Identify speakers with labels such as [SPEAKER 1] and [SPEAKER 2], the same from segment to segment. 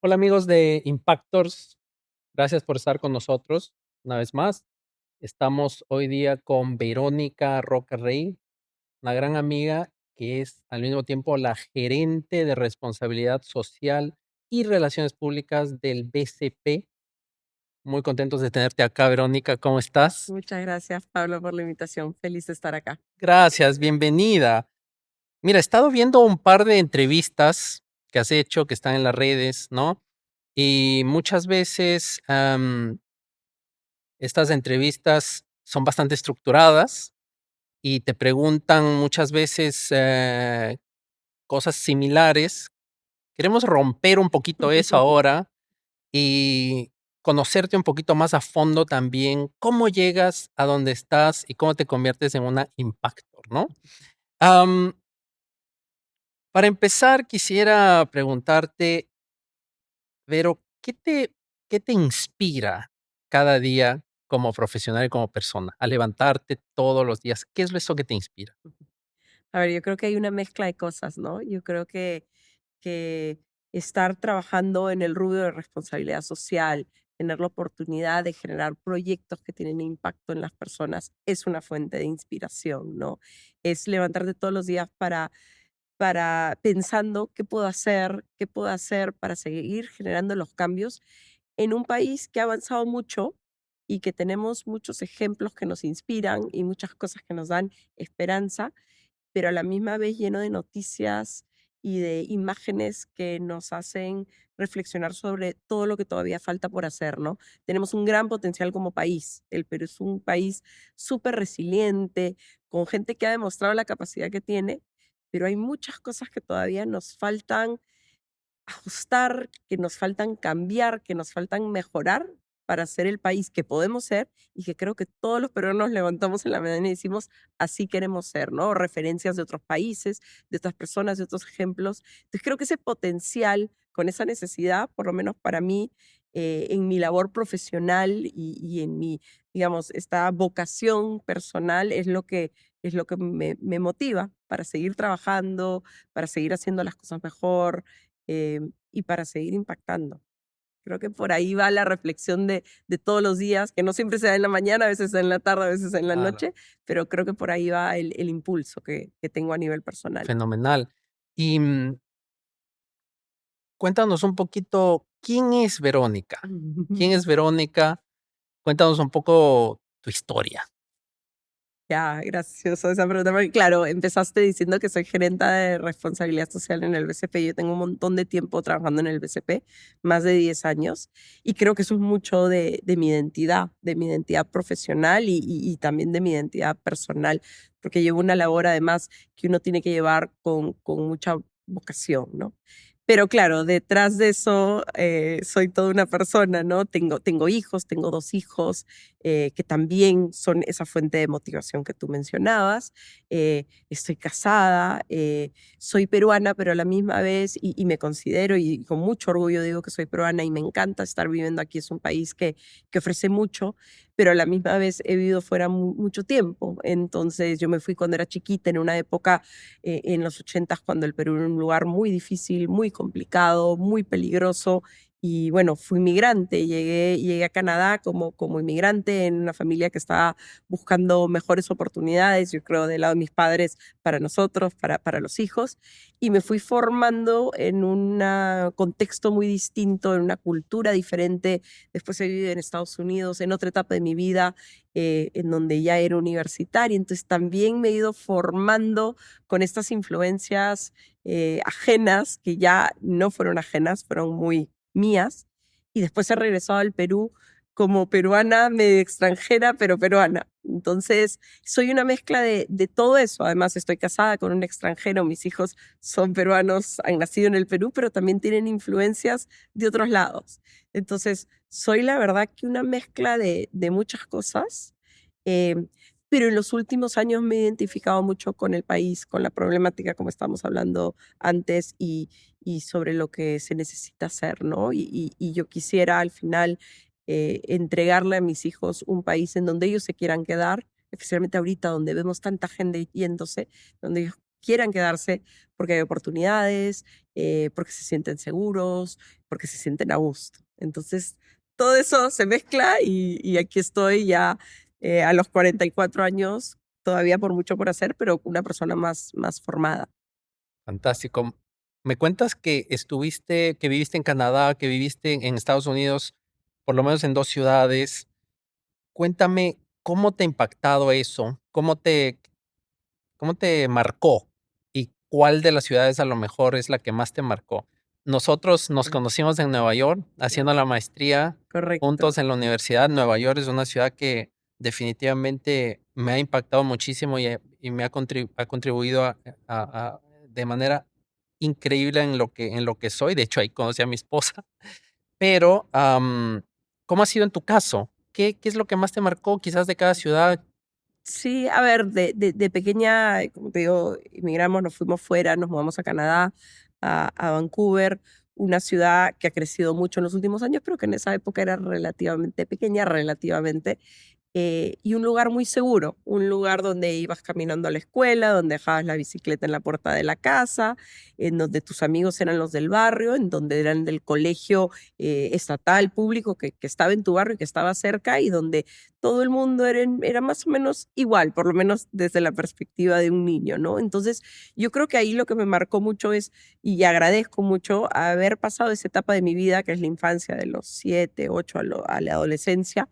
[SPEAKER 1] Hola amigos de Impactors, gracias por estar con nosotros una vez más. Estamos hoy día con Verónica Roca Rey, una gran amiga que es al mismo tiempo la gerente de responsabilidad social y relaciones públicas del BCP. Muy contentos de tenerte acá, Verónica, ¿cómo estás?
[SPEAKER 2] Muchas gracias, Pablo, por la invitación. Feliz de estar acá.
[SPEAKER 1] Gracias, bienvenida. Mira, he estado viendo un par de entrevistas que has hecho, que están en las redes, ¿no? Y muchas veces estas entrevistas son bastante estructuradas y te preguntan muchas veces cosas similares. Queremos romper un poquito eso ahora y conocerte un poquito más a fondo también, cómo llegas a donde estás y cómo te conviertes en una impactor, ¿no? Am, para empezar, quisiera preguntarte, Vero, ¿qué te inspira cada día como profesional y como persona? A levantarte todos los días, ¿qué es eso que te inspira?
[SPEAKER 2] A ver, yo creo que hay una mezcla de cosas, ¿no? Yo creo que estar trabajando en el rubro de responsabilidad social, tener la oportunidad de generar proyectos que tienen impacto en las personas, es una fuente de inspiración, ¿no? Es levantarte todos los días para pensando qué puedo hacer para seguir generando los cambios en un país que ha avanzado mucho y que tenemos muchos ejemplos que nos inspiran y muchas cosas que nos dan esperanza, pero a la misma vez lleno de noticias y de imágenes que nos hacen reflexionar sobre todo lo que todavía falta por hacer, ¿no? Tenemos un gran potencial como país. El Perú es un país súper resiliente, con gente que ha demostrado la capacidad que tiene, pero hay muchas cosas que todavía nos faltan ajustar, que nos faltan cambiar, que nos faltan mejorar para ser el país que podemos ser y que creo que todos los peruanos nos levantamos en la mañana y decimos, así queremos ser, ¿no? Referencias de otros países, de otras personas, de otros ejemplos. Entonces creo que ese potencial con esa necesidad, por lo menos para mí, en mi labor profesional y en mi, digamos, esta vocación personal es lo que me motiva para seguir trabajando, para seguir haciendo las cosas mejor, y para seguir impactando. Creo que por ahí va la reflexión de todos los días, que no siempre se da en la mañana, a veces en la tarde, a veces en la
[SPEAKER 1] Claro.
[SPEAKER 2] noche, pero creo que por ahí va el impulso que tengo a nivel personal.
[SPEAKER 1] Fenomenal. Y, cuéntanos un poquito, ¿quién es Verónica? ¿Quién es Verónica? Cuéntanos un poco tu historia.
[SPEAKER 2] Ya, gracioso esa pregunta, porque claro, empezaste diciendo que soy gerenta de responsabilidad social en el BCP. Yo tengo un montón de tiempo trabajando en el BCP, más de 10 años, y creo que eso es mucho de mi identidad profesional y también de mi identidad personal, porque llevo una labor además que uno tiene que llevar con mucha vocación, ¿no? Pero claro, detrás de eso soy toda una persona, ¿no? Tengo hijos, tengo 2 hijos, que también son esa fuente de motivación que tú mencionabas. Estoy casada, soy peruana, pero a la misma vez, y me considero, y con mucho orgullo digo que soy peruana y me encanta estar viviendo aquí. Es un país que ofrece mucho, pero a la misma vez he vivido fuera mucho tiempo. Entonces yo me fui cuando era chiquita, en una época, en los 80, cuando el Perú era un lugar muy difícil, muy complicado, muy peligroso, y bueno, fui inmigrante, llegué a Canadá como inmigrante en una familia que estaba buscando mejores oportunidades, yo creo, del lado de mis padres para nosotros, para los hijos, y me fui formando en un contexto muy distinto, en una cultura diferente. Después he vivido en Estados Unidos, en otra etapa de mi vida, en donde ya era universitaria, entonces también me he ido formando con estas influencias ajenas, que ya no fueron ajenas, fueron muy mías, y después he regresado al Perú como peruana, medio extranjera, pero peruana. Entonces, soy una mezcla de todo eso. Además, estoy casada con un extranjero, mis hijos son peruanos, han nacido en el Perú, pero también tienen influencias de otros lados. Entonces, soy la verdad que una mezcla de muchas cosas, eh, pero en los últimos años me he identificado mucho con el país, con la problemática, como estábamos hablando antes, y sobre lo que se necesita hacer, ¿no? Y yo quisiera al final entregarle a mis hijos un país en donde ellos se quieran quedar, especialmente ahorita donde vemos tanta gente yéndose, donde ellos quieran quedarse porque hay oportunidades, porque se sienten seguros, porque se sienten a gusto. Entonces, todo eso se mezcla y aquí estoy ya a los 44 años, todavía por mucho por hacer, pero una persona más formada.
[SPEAKER 1] Fantástico. Me cuentas que viviste en Canadá, que viviste en Estados Unidos, por lo menos en 2 ciudades. Cuéntame, ¿cómo te ha impactado eso? ¿Cómo te marcó? ¿Y cuál de las ciudades a lo mejor es la que más te marcó? Nosotros nos
[SPEAKER 2] Mm,
[SPEAKER 1] conocimos en Nueva York, haciendo la maestría
[SPEAKER 2] correcto.
[SPEAKER 1] juntos en la universidad. Nueva York es una ciudad que definitivamente me ha impactado muchísimo y me ha contribuido de manera increíble en lo que soy. De hecho, ahí conocí a mi esposa. Pero, ¿cómo ha sido en tu caso? ¿Qué es lo que más te marcó, quizás de cada ciudad?
[SPEAKER 2] Sí, a ver, de pequeña, como te digo, emigramos, nos fuimos fuera, nos mudamos a Canadá, a Vancouver, una ciudad que ha crecido mucho en los últimos años, pero que en esa época era relativamente pequeña, relativamente, y un lugar muy seguro, un lugar donde ibas caminando a la escuela, donde dejabas la bicicleta en la puerta de la casa, en donde tus amigos eran los del barrio, en donde eran del colegio estatal, público, que estaba en tu barrio y que estaba cerca, y donde todo el mundo era más o menos igual, por lo menos desde la perspectiva de un niño, ¿no? Entonces, yo creo que ahí lo que me marcó mucho es, y agradezco mucho haber pasado esa etapa de mi vida, que es la infancia, de los 7, 8 a la adolescencia,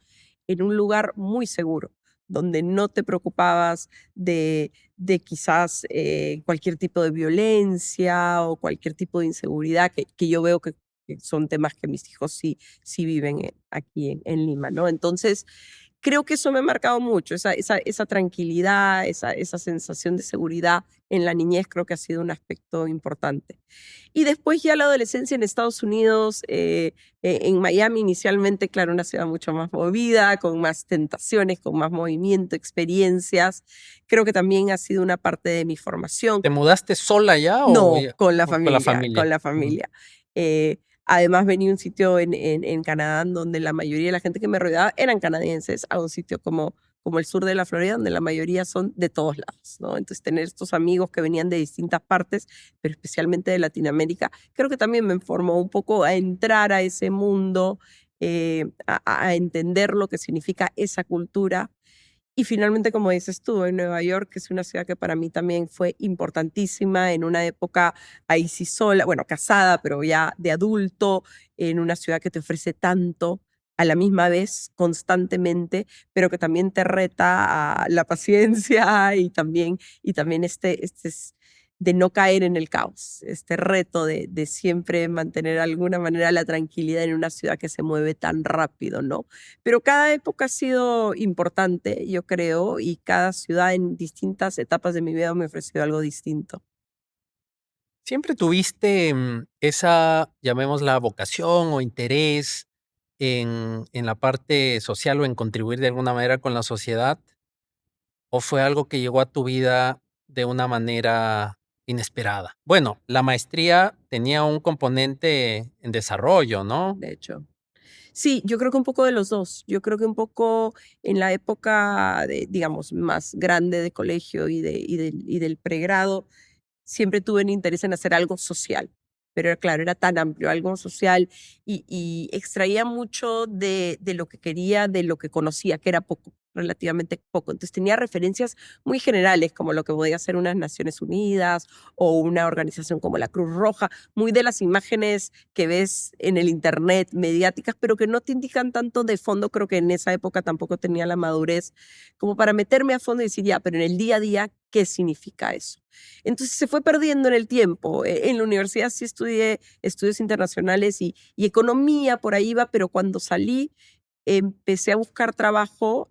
[SPEAKER 2] en un lugar muy seguro, donde no te preocupabas de quizás cualquier tipo de violencia o cualquier tipo de inseguridad, que yo veo que son temas que mis hijos sí viven aquí en Lima, ¿no? Entonces, creo que eso me ha marcado mucho, esa tranquilidad, esa sensación de seguridad en la niñez creo que ha sido un aspecto importante. Y después ya la adolescencia en Estados Unidos, en Miami inicialmente, claro, una ciudad mucho más movida, con más tentaciones, con más movimiento, experiencias. Creo que también ha sido una parte de mi formación.
[SPEAKER 1] ¿Te mudaste sola ya o
[SPEAKER 2] No,
[SPEAKER 1] ya
[SPEAKER 2] con la
[SPEAKER 1] o con la
[SPEAKER 2] familia, con
[SPEAKER 1] familia?
[SPEAKER 2] la
[SPEAKER 1] Ujú.
[SPEAKER 2] familia. Además venía a un sitio en Canadá en donde la mayoría de la gente que me rodeaba eran canadienses, a un sitio como el sur de la Florida, donde la mayoría son de todos lados, ¿no? Entonces, tener estos amigos que venían de distintas partes, pero especialmente de Latinoamérica, creo que también me formó un poco a entrar a ese mundo, a entender lo que significa esa cultura y finalmente, como dices tú, en Nueva York, que es una ciudad que para mí también fue importantísima en una época ahí sí sola, bueno, casada, pero ya de adulto, en una ciudad que te ofrece tanto a la misma vez, constantemente, pero que también te reta a la paciencia y también de no caer en el caos, este reto de siempre mantener de alguna manera la tranquilidad en una ciudad que se mueve tan rápido, ¿no? Pero cada época ha sido importante, yo creo, y cada ciudad en distintas etapas de mi vida me ha ofrecido algo distinto.
[SPEAKER 1] ¿Siempre tuviste, esa, llamémosla, vocación o interés en la parte social o en contribuir de alguna manera con la sociedad? ¿O fue algo que llegó a tu vida de una manera inesperada? Bueno, la maestría tenía un componente en desarrollo, ¿no?
[SPEAKER 2] De hecho. Sí, yo creo que un poco de los 2. Yo creo que un poco en la época de, digamos, más grande de colegio y del pregrado, siempre tuve un interés en hacer algo social, pero claro, era tan amplio, algo social, y extraía mucho de lo que quería, de lo que conocía, que era poco, relativamente poco. Entonces tenía referencias muy generales, como lo que podía ser unas Naciones Unidas o una organización como la Cruz Roja, muy de las imágenes que ves en el internet, mediáticas, pero que no te indican tanto de fondo. Creo que en esa época tampoco tenía la madurez como para meterme a fondo y decir, ya, pero en el día a día, ¿qué significa eso? Entonces se fue perdiendo en el tiempo. En la universidad sí estudié estudios internacionales y economía, por ahí iba, pero cuando salí empecé a buscar trabajo,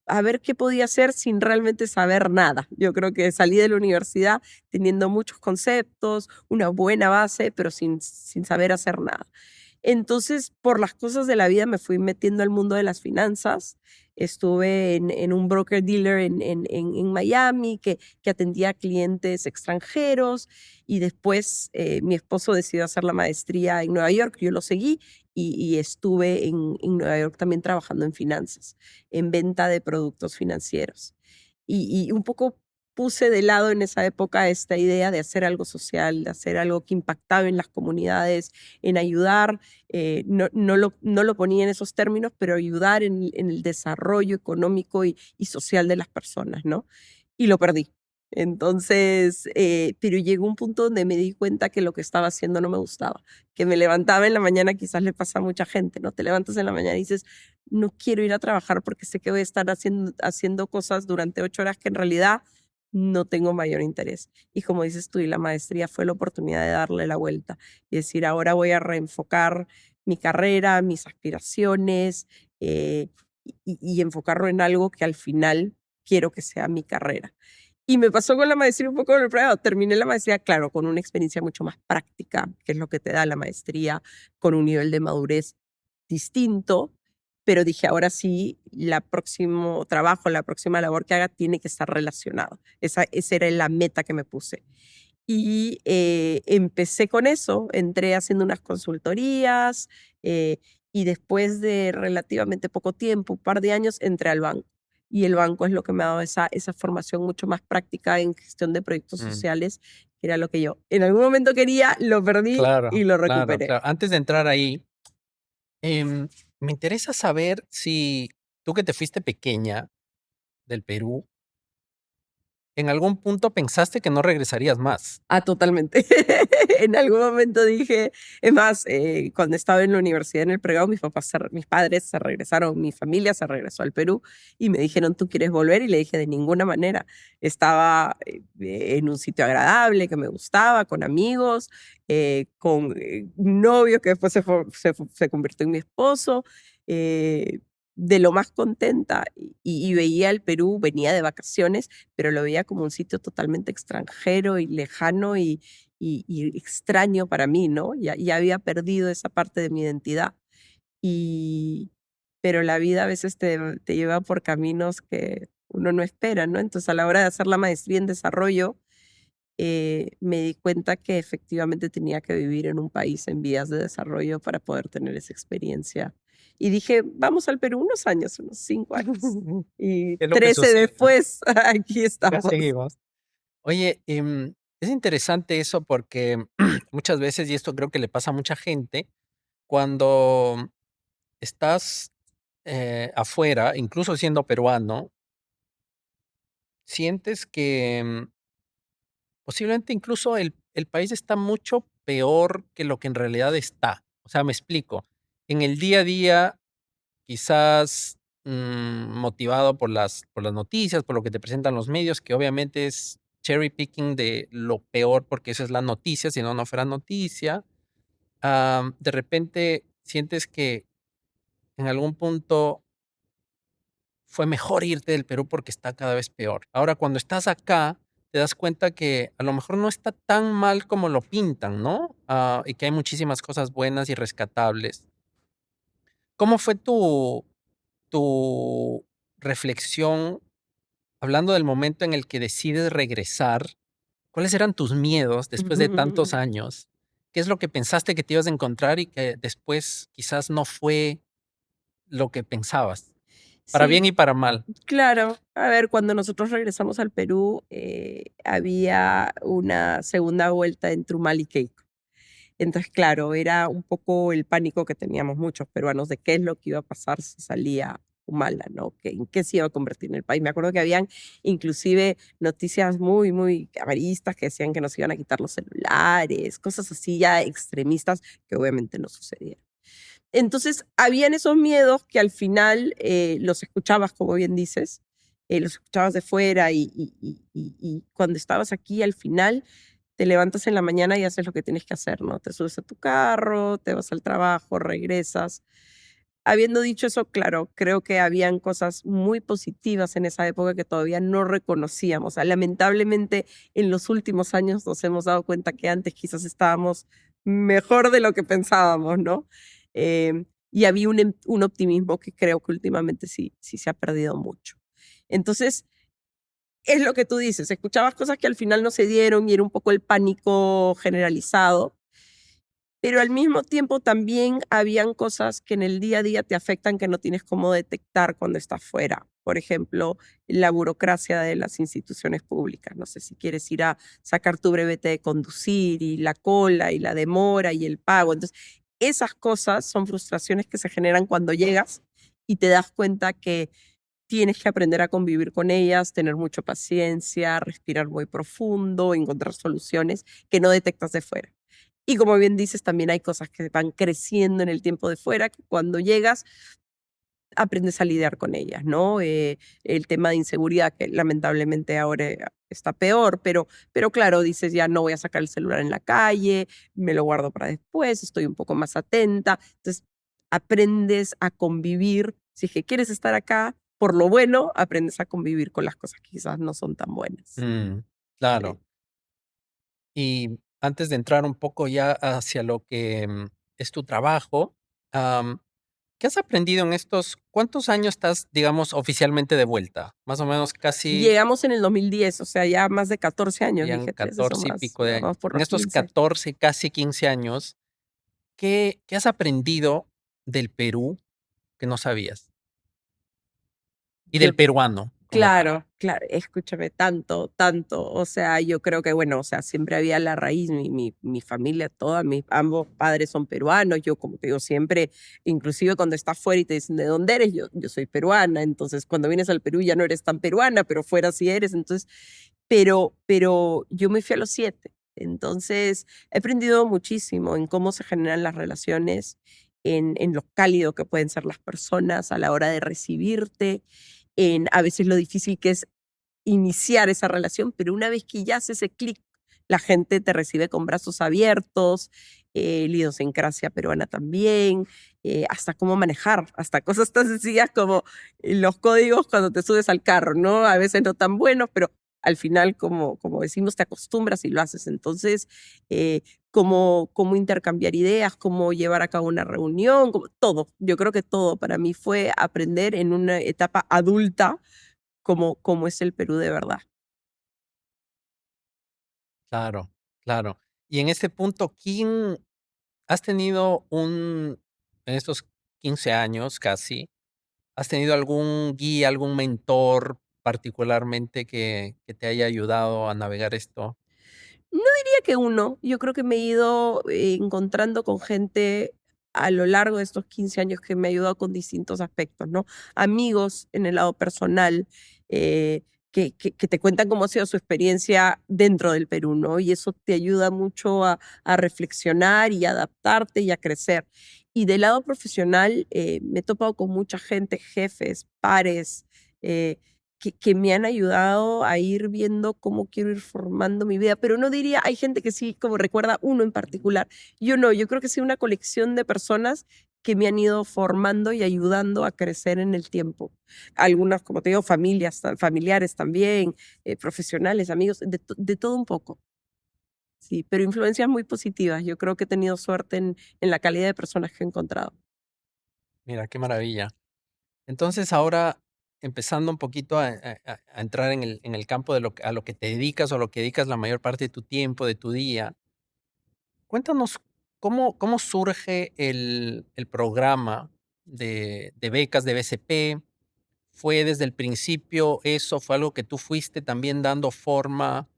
[SPEAKER 2] a ver qué podía hacer sin realmente saber nada. Yo creo que salí de la universidad teniendo muchos conceptos, una buena base, pero sin saber hacer nada. Entonces, por las cosas de la vida me fui metiendo al mundo de las finanzas. Estuve en un broker dealer en Miami que atendía a clientes extranjeros y después mi esposo decidió hacer la maestría en Nueva York, yo lo seguí y estuve en Nueva York también trabajando en finanzas, en venta de productos financieros. Y un poco puse de lado en esa época esta idea de hacer algo social, de hacer algo que impactaba en las comunidades, en ayudar, no lo ponía en esos términos, pero ayudar en el desarrollo económico y social de las personas, ¿no? Y lo perdí. Entonces, pero llegó un punto donde me di cuenta que lo que estaba haciendo no me gustaba, que me levantaba en la mañana, quizás le pasa a mucha gente, ¿no? Te levantas en la mañana y dices, no quiero ir a trabajar porque sé que voy a estar haciendo cosas durante 8 horas que en realidad no tengo mayor interés. Y como dices tú, y la maestría fue la oportunidad de darle la vuelta y decir, ahora voy a reenfocar mi carrera, mis aspiraciones, y enfocarlo en algo que al final quiero que sea mi carrera. Y me pasó con la maestría un poco con el pregrado. Terminé la maestría, claro, con una experiencia mucho más práctica, que es lo que te da la maestría, con un nivel de madurez distinto, pero dije, ahora sí, la próximo trabajo, la próxima labor que haga tiene que estar relacionado. Esa era la meta que me puse. Y empecé con eso, entré haciendo unas consultorías, y después de relativamente poco tiempo, un par de años, entré al banco. Y el banco es lo que me ha dado esa formación mucho más práctica en gestión de proyectos
[SPEAKER 1] Mm,
[SPEAKER 2] sociales, que era lo que yo en algún momento quería, lo perdí y
[SPEAKER 1] claro,
[SPEAKER 2] lo
[SPEAKER 1] claro,
[SPEAKER 2] recuperé.
[SPEAKER 1] claro. Antes de entrar ahí, me interesa saber si tú que te fuiste pequeña del Perú, en algún punto pensaste que no regresarías más.
[SPEAKER 2] Ah, totalmente. En algún momento dije, es más, cuando estaba en la universidad en el pregrado, mis padres se regresaron, mi familia se regresó al Perú y me dijeron, ¿tú quieres volver? Y le dije, de ninguna manera. Estaba en un sitio agradable, que me gustaba, con amigos, con un novio que después se convirtió en mi esposo. eh, de lo más contenta y veía el Perú, venía de vacaciones, pero lo veía como un sitio totalmente extranjero y lejano y extraño para mí, ¿no? Ya había perdido esa parte de mi identidad. Y, pero la vida a veces te lleva por caminos que uno no espera, ¿no? Entonces, a la hora de hacer la maestría en desarrollo, me di cuenta que efectivamente tenía que vivir en un país en vías de desarrollo para poder tener esa experiencia. Y dije, vamos al Perú unos años, unos 5 años. Y
[SPEAKER 1] ¿Qué es lo que
[SPEAKER 2] 13
[SPEAKER 1] sucede, no?
[SPEAKER 2] después, aquí
[SPEAKER 1] Ya
[SPEAKER 2] estamos.
[SPEAKER 1] seguimos. Oye, es interesante eso porque muchas veces, y esto creo que le pasa a mucha gente, cuando estás afuera, incluso siendo peruano, sientes que posiblemente incluso el país está mucho peor que lo que en realidad está. O sea, me explico. En el día a día, quizás motivado por las noticias, por lo que te presentan los medios, que obviamente es cherry picking de lo peor porque esa es la noticia, si no, no fuera noticia. De repente sientes que en algún punto fue mejor irte del Perú porque está cada vez peor. Ahora, cuando estás acá, te das cuenta que a lo mejor no está tan mal como lo pintan, ¿no? Y que hay muchísimas cosas buenas y rescatables. ¿Cómo fue tu reflexión hablando del momento en el que decides regresar? ¿Cuáles eran tus miedos después de tantos años? ¿Qué es lo que pensaste que te ibas a encontrar y que después quizás no fue lo que pensabas? Para bien
[SPEAKER 2] Sí,
[SPEAKER 1] y para mal.
[SPEAKER 2] claro. A ver, cuando nosotros regresamos al Perú, había una segunda vuelta en Trumal y Keiko. Entonces, claro, era un poco el pánico que teníamos muchos peruanos de qué es lo que iba a pasar si salía Humala, ¿no? ¿En qué se iba a convertir en el país? Me acuerdo que habían inclusive noticias muy, muy amarillistas que decían que nos iban a quitar los celulares, cosas así ya extremistas que obviamente no sucedieron. Entonces, habían esos miedos que al final los escuchabas, como bien dices, los escuchabas de fuera y cuando estabas aquí, al final te levantas en la mañana y haces lo que tienes que hacer, ¿no? Te subes a tu carro, te vas al trabajo, regresas. Habiendo dicho eso, claro, creo que habían cosas muy positivas en esa época que todavía no reconocíamos. O sea, lamentablemente, en los últimos años nos hemos dado cuenta que antes quizás estábamos mejor de lo que pensábamos, ¿no? Y había un optimismo que creo que últimamente sí se ha perdido mucho. Entonces, es lo que tú dices, escuchabas cosas que al final no se dieron y era un poco el pánico generalizado, pero al mismo tiempo también habían cosas que en el día a día te afectan que no tienes cómo detectar cuando estás fuera. Por ejemplo, la burocracia de las instituciones públicas. No sé si quieres ir a sacar tu brevete de conducir y la cola y la demora y el pago. Entonces, esas cosas son frustraciones que se generan cuando llegas y te das cuenta que tienes que aprender a convivir con ellas, tener mucha paciencia, respirar muy profundo, encontrar soluciones que no detectas de fuera. Y como bien dices, también hay cosas que van creciendo en el tiempo de fuera, que cuando llegas aprendes a lidiar con ellas, ¿no? El tema de inseguridad, que lamentablemente ahora está peor, pero claro, dices, ya no voy a sacar el celular en la calle, me lo guardo para después, estoy un poco más atenta. Entonces, aprendes a convivir. Si es que quieres estar acá, por lo bueno, aprendes a convivir con las cosas que quizás no son tan buenas. Sí.
[SPEAKER 1] Claro. Y antes de entrar un poco ya hacia lo que es tu trabajo, am, ¿qué has aprendido en estos cuántos años estás, digamos, oficialmente de vuelta? Más o menos casi
[SPEAKER 2] Llegamos en el 2010, o sea, ya más de 14 años,
[SPEAKER 1] ya en
[SPEAKER 2] dije 13, son
[SPEAKER 1] 14 y
[SPEAKER 2] más,
[SPEAKER 1] pico de
[SPEAKER 2] ya
[SPEAKER 1] años.
[SPEAKER 2] vamos por
[SPEAKER 1] En
[SPEAKER 2] los
[SPEAKER 1] estos
[SPEAKER 2] 15.
[SPEAKER 1] 14, casi 15 años, ¿qué has aprendido del Perú que no sabías? Y
[SPEAKER 2] Yo
[SPEAKER 1] del peruano como tal.
[SPEAKER 2] Claro, claro, escúchame, tanto, tanto, o sea, yo creo que, bueno, o sea, siempre había la raíz, mi familia toda, ambos padres son peruanos, yo como te digo siempre, inclusive cuando estás fuera y te dicen, ¿de dónde eres? Yo soy peruana, entonces cuando vienes al Perú ya no eres tan peruana, pero fuera sí eres, entonces, pero yo me fui a los 7, entonces he aprendido muchísimo en cómo se generan las relaciones, en lo cálido que pueden ser las personas a la hora de recibirte, en a veces lo difícil que es iniciar esa relación, pero una vez que ya hace ese clic, la gente te recibe con brazos abiertos, la idiosincrasia peruana también, hasta cómo manejar, hasta cosas tan sencillas como los códigos cuando te subes al carro, ¿no? A veces no tan buenos, pero al final, como decimos, te acostumbras y lo haces. Entonces, cómo intercambiar ideas, cómo llevar a cabo una reunión, todo. Yo creo que todo para mí fue aprender en una etapa adulta como es el Perú de verdad.
[SPEAKER 1] Claro, claro. Y en ese punto, ¿quién has tenido en estos 15 años casi, has tenido algún guía, algún mentor particularmente que te haya ayudado a navegar esto?
[SPEAKER 2] No diría que uno, yo creo que me he ido encontrando con gente a lo largo de estos 15 años que me ha ayudado con distintos aspectos, ¿no? Amigos en el lado personal, que te cuentan cómo ha sido su experiencia dentro del Perú, ¿no? Y eso te ayuda mucho a reflexionar y a adaptarte y a crecer. Y del lado profesional, me he topado con mucha gente, jefes, pares, eh, que me han ayudado a ir viendo cómo quiero ir formando mi vida, pero no diría, hay gente que sí, como recuerda uno en particular. Yo no, yo creo que sí una colección de personas que me han ido formando y ayudando a crecer en el tiempo. Algunas, como te digo, familiares también, profesionales, amigos, de todo un poco. Sí, pero influencias muy positivas. Yo creo que he tenido suerte en la calidad de personas que he encontrado.
[SPEAKER 1] Mira, qué maravilla. Entonces, ahora empezando un poquito a entrar en el campo de a lo que te dedicas o a lo que dedicas la mayor parte de tu tiempo, de tu día, cuéntanos cómo surge el programa de becas de BCP. ¿Fue desde el principio eso? ¿Fue algo que tú fuiste también dando forma?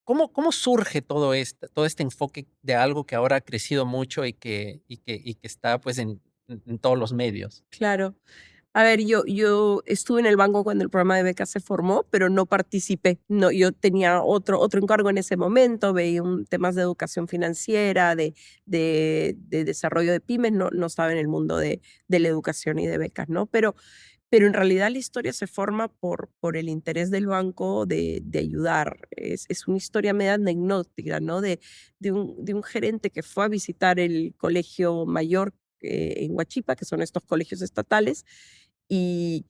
[SPEAKER 1] ¿Cómo surge todo este enfoque de algo que ahora ha crecido mucho y que está pues en todos los medios?
[SPEAKER 2] Claro. A ver, yo estuve en el banco cuando el programa de becas se formó, pero no participé. No, yo tenía otro encargo en ese momento, veía temas de educación financiera, de desarrollo de pymes, no estaba en el mundo de la educación y de becas, ¿no? Pero en realidad la historia se forma por el interés del banco de ayudar. Es una historia media anecdótica, ¿no? De un gerente que fue a visitar el colegio mayor en Huachipa, que son estos colegios estatales, y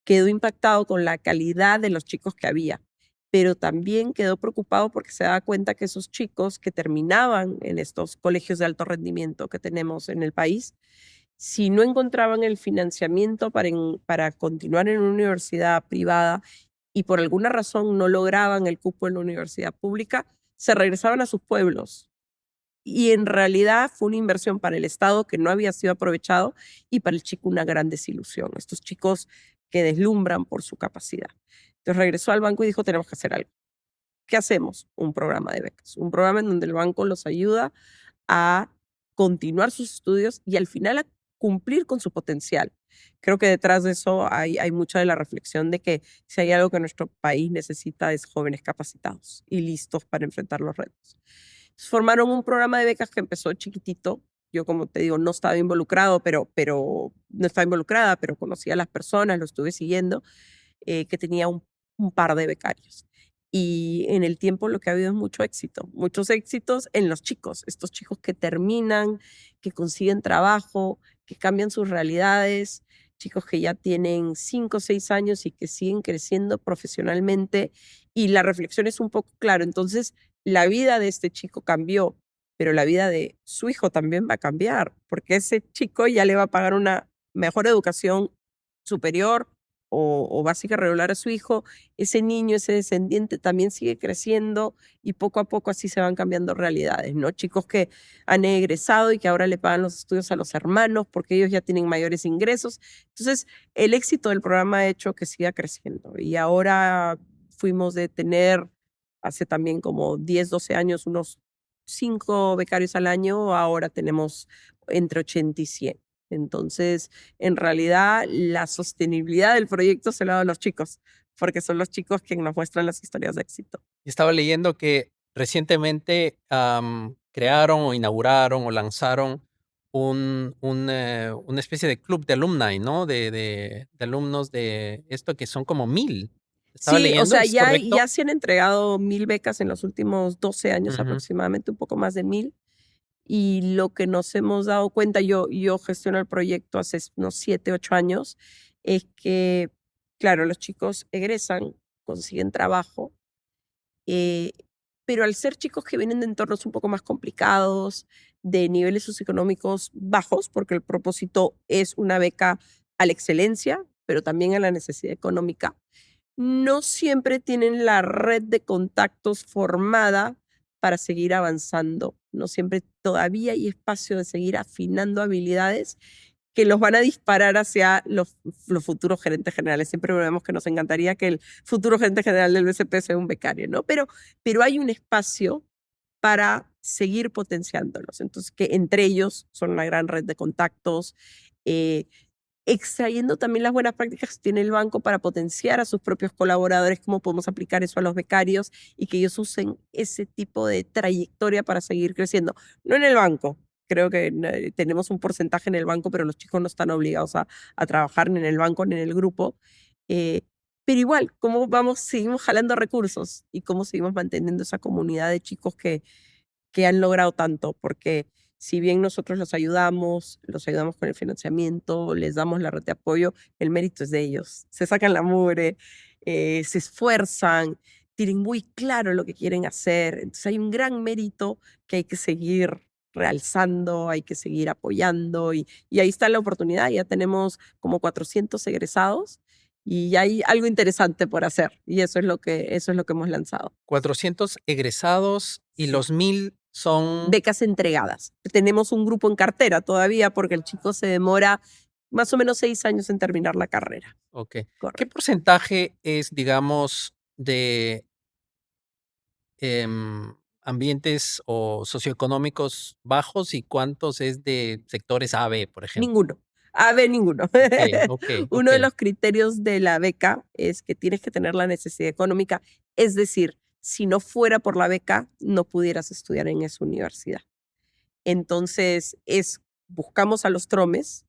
[SPEAKER 2] quedó impactado con la calidad de los chicos que había, pero también quedó preocupado porque se daba cuenta que esos chicos que terminaban en estos colegios de alto rendimiento que tenemos en el país, si no encontraban el financiamiento para continuar en una universidad privada y por alguna razón no lograban el cupo en la universidad pública, se regresaban a sus pueblos y en realidad fue una inversión para el Estado que no había sido aprovechado y para el chico una gran desilusión. Estos chicos que deslumbran por su capacidad. Entonces regresó al banco y dijo, tenemos que hacer algo. ¿Qué hacemos? Un programa de becas, un programa en donde el banco los ayuda a continuar sus estudios y al final a cumplir con su potencial. Creo que detrás de eso hay mucha de la reflexión de que si hay algo que nuestro país necesita es jóvenes capacitados y listos para enfrentar los retos. Formaron un programa de becas que empezó chiquitito. Yo, como te digo, no estaba involucrado, pero no estaba involucrada, pero conocía a las personas, lo estuve siguiendo, que tenía un par de becarios. Y en el tiempo lo que ha habido es mucho éxito, muchos éxitos en los chicos, estos chicos que terminan, que consiguen trabajo, que cambian sus realidades, chicos que ya tienen 5 o 6 años y que siguen creciendo profesionalmente. Y la reflexión es un poco claro. Entonces, la vida de este chico cambió, pero la vida de su hijo también va a cambiar, porque ese chico ya le va a pagar una mejor educación superior o básica regular a su hijo. Ese niño, ese descendiente también sigue creciendo y poco a poco así se van cambiando realidades, ¿no? Chicos que han egresado y que ahora le pagan los estudios a los hermanos porque ellos ya tienen mayores ingresos. Entonces, el éxito del programa ha hecho que siga creciendo y ahora fuimos de tener hace también como 10, 12 años unos 5 becarios al año, ahora tenemos entre 80 y 100. Entonces, en realidad, la sostenibilidad del proyecto se la da a los chicos, porque son los chicos quienes nos muestran las historias de éxito.
[SPEAKER 1] Estaba leyendo que recientemente crearon o inauguraron o lanzaron una especie de club de alumni, ¿no? De alumnos de esto que son como 1000. ¿Estaba
[SPEAKER 2] Sí, o
[SPEAKER 1] leyendo?
[SPEAKER 2] sea,
[SPEAKER 1] ¿Es correcto?
[SPEAKER 2] ya se han entregado 1000 becas en los últimos 12 años
[SPEAKER 1] Ujú.
[SPEAKER 2] aproximadamente, un poco más de 1000. Y lo que nos hemos dado cuenta, yo gestiono el proyecto hace unos 7, 8 años, es que, claro, los chicos egresan, consiguen trabajo, eh, pero al ser chicos que vienen de entornos un poco más complicados, de niveles socioeconómicos bajos, porque el propósito es una beca a la excelencia, pero también a la necesidad económica, no siempre tienen la red de contactos formada para seguir avanzando. No siempre todavía hay espacio de seguir afinando habilidades que los van a disparar hacia los futuros gerentes generales. Siempre vemos que nos encantaría que el futuro gerente general del BCP sea un becario, ¿no? Pero hay un espacio para seguir potenciándolos. Entonces, que entre ellos son una gran red de contactos, eh, extrayendo también las buenas prácticas que tiene el banco para potenciar a sus propios colaboradores, cómo podemos aplicar eso a los becarios y que ellos usen ese tipo de trayectoria para seguir creciendo. No en el banco. Creo que tenemos un porcentaje en el banco, pero los chicos no están obligados a trabajar ni en el banco ni en el grupo. Eh, pero igual, cómo vamos, seguimos jalando recursos y cómo seguimos manteniendo esa comunidad de chicos que han logrado tanto, porque si bien nosotros los ayudamos con el financiamiento, les damos la red de apoyo, el mérito es de ellos. Se sacan la mugre, se esfuerzan, tienen muy claro lo que quieren hacer. Entonces hay un gran mérito que hay que seguir realzando, hay que seguir apoyando y ahí está la oportunidad. Ya tenemos como 400 egresados y ya hay algo interesante por hacer y eso es lo que hemos lanzado.
[SPEAKER 1] 400 egresados y
[SPEAKER 2] Sí.
[SPEAKER 1] los 1000 son...
[SPEAKER 2] Becas entregadas. Tenemos un grupo en cartera todavía porque el chico se demora más o menos 6 años en terminar la carrera.
[SPEAKER 1] Ok. ¿Qué
[SPEAKER 2] Correcto.
[SPEAKER 1] porcentaje es, digamos, de ambientes o socioeconómicos bajos y cuántos es de sectores A, B, por ejemplo?
[SPEAKER 2] Ninguno. A ver, ninguno.
[SPEAKER 1] Okey, okey,
[SPEAKER 2] Uno de
[SPEAKER 1] okey.
[SPEAKER 2] los criterios de la beca es que tienes que tener la necesidad económica, es decir, si no fuera por la beca, no pudieras estudiar en esa universidad. Entonces, buscamos a los tromes,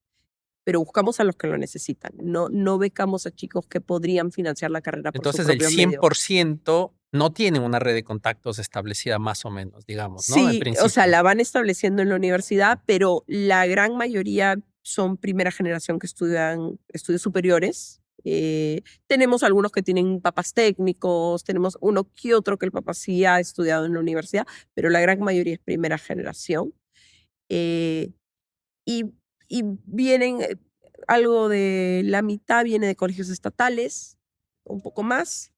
[SPEAKER 2] pero buscamos a los que lo necesitan. No becamos a chicos que podrían financiar la carrera por su
[SPEAKER 1] Entonces, del
[SPEAKER 2] propio medio.
[SPEAKER 1] 100% no tienen una red de contactos establecida más o menos, digamos, ¿no? En
[SPEAKER 2] Sí, o sea,
[SPEAKER 1] principio.
[SPEAKER 2] la van estableciendo en la universidad, pero la gran mayoría son primera generación que estudian estudios superiores. Tenemos algunos que tienen papás técnicos, tenemos uno que otro que el papá sí ha estudiado en la universidad, pero la gran mayoría es primera generación. Eh, y, y vienen, algo de la mitad viene de colegios estatales, un poco más,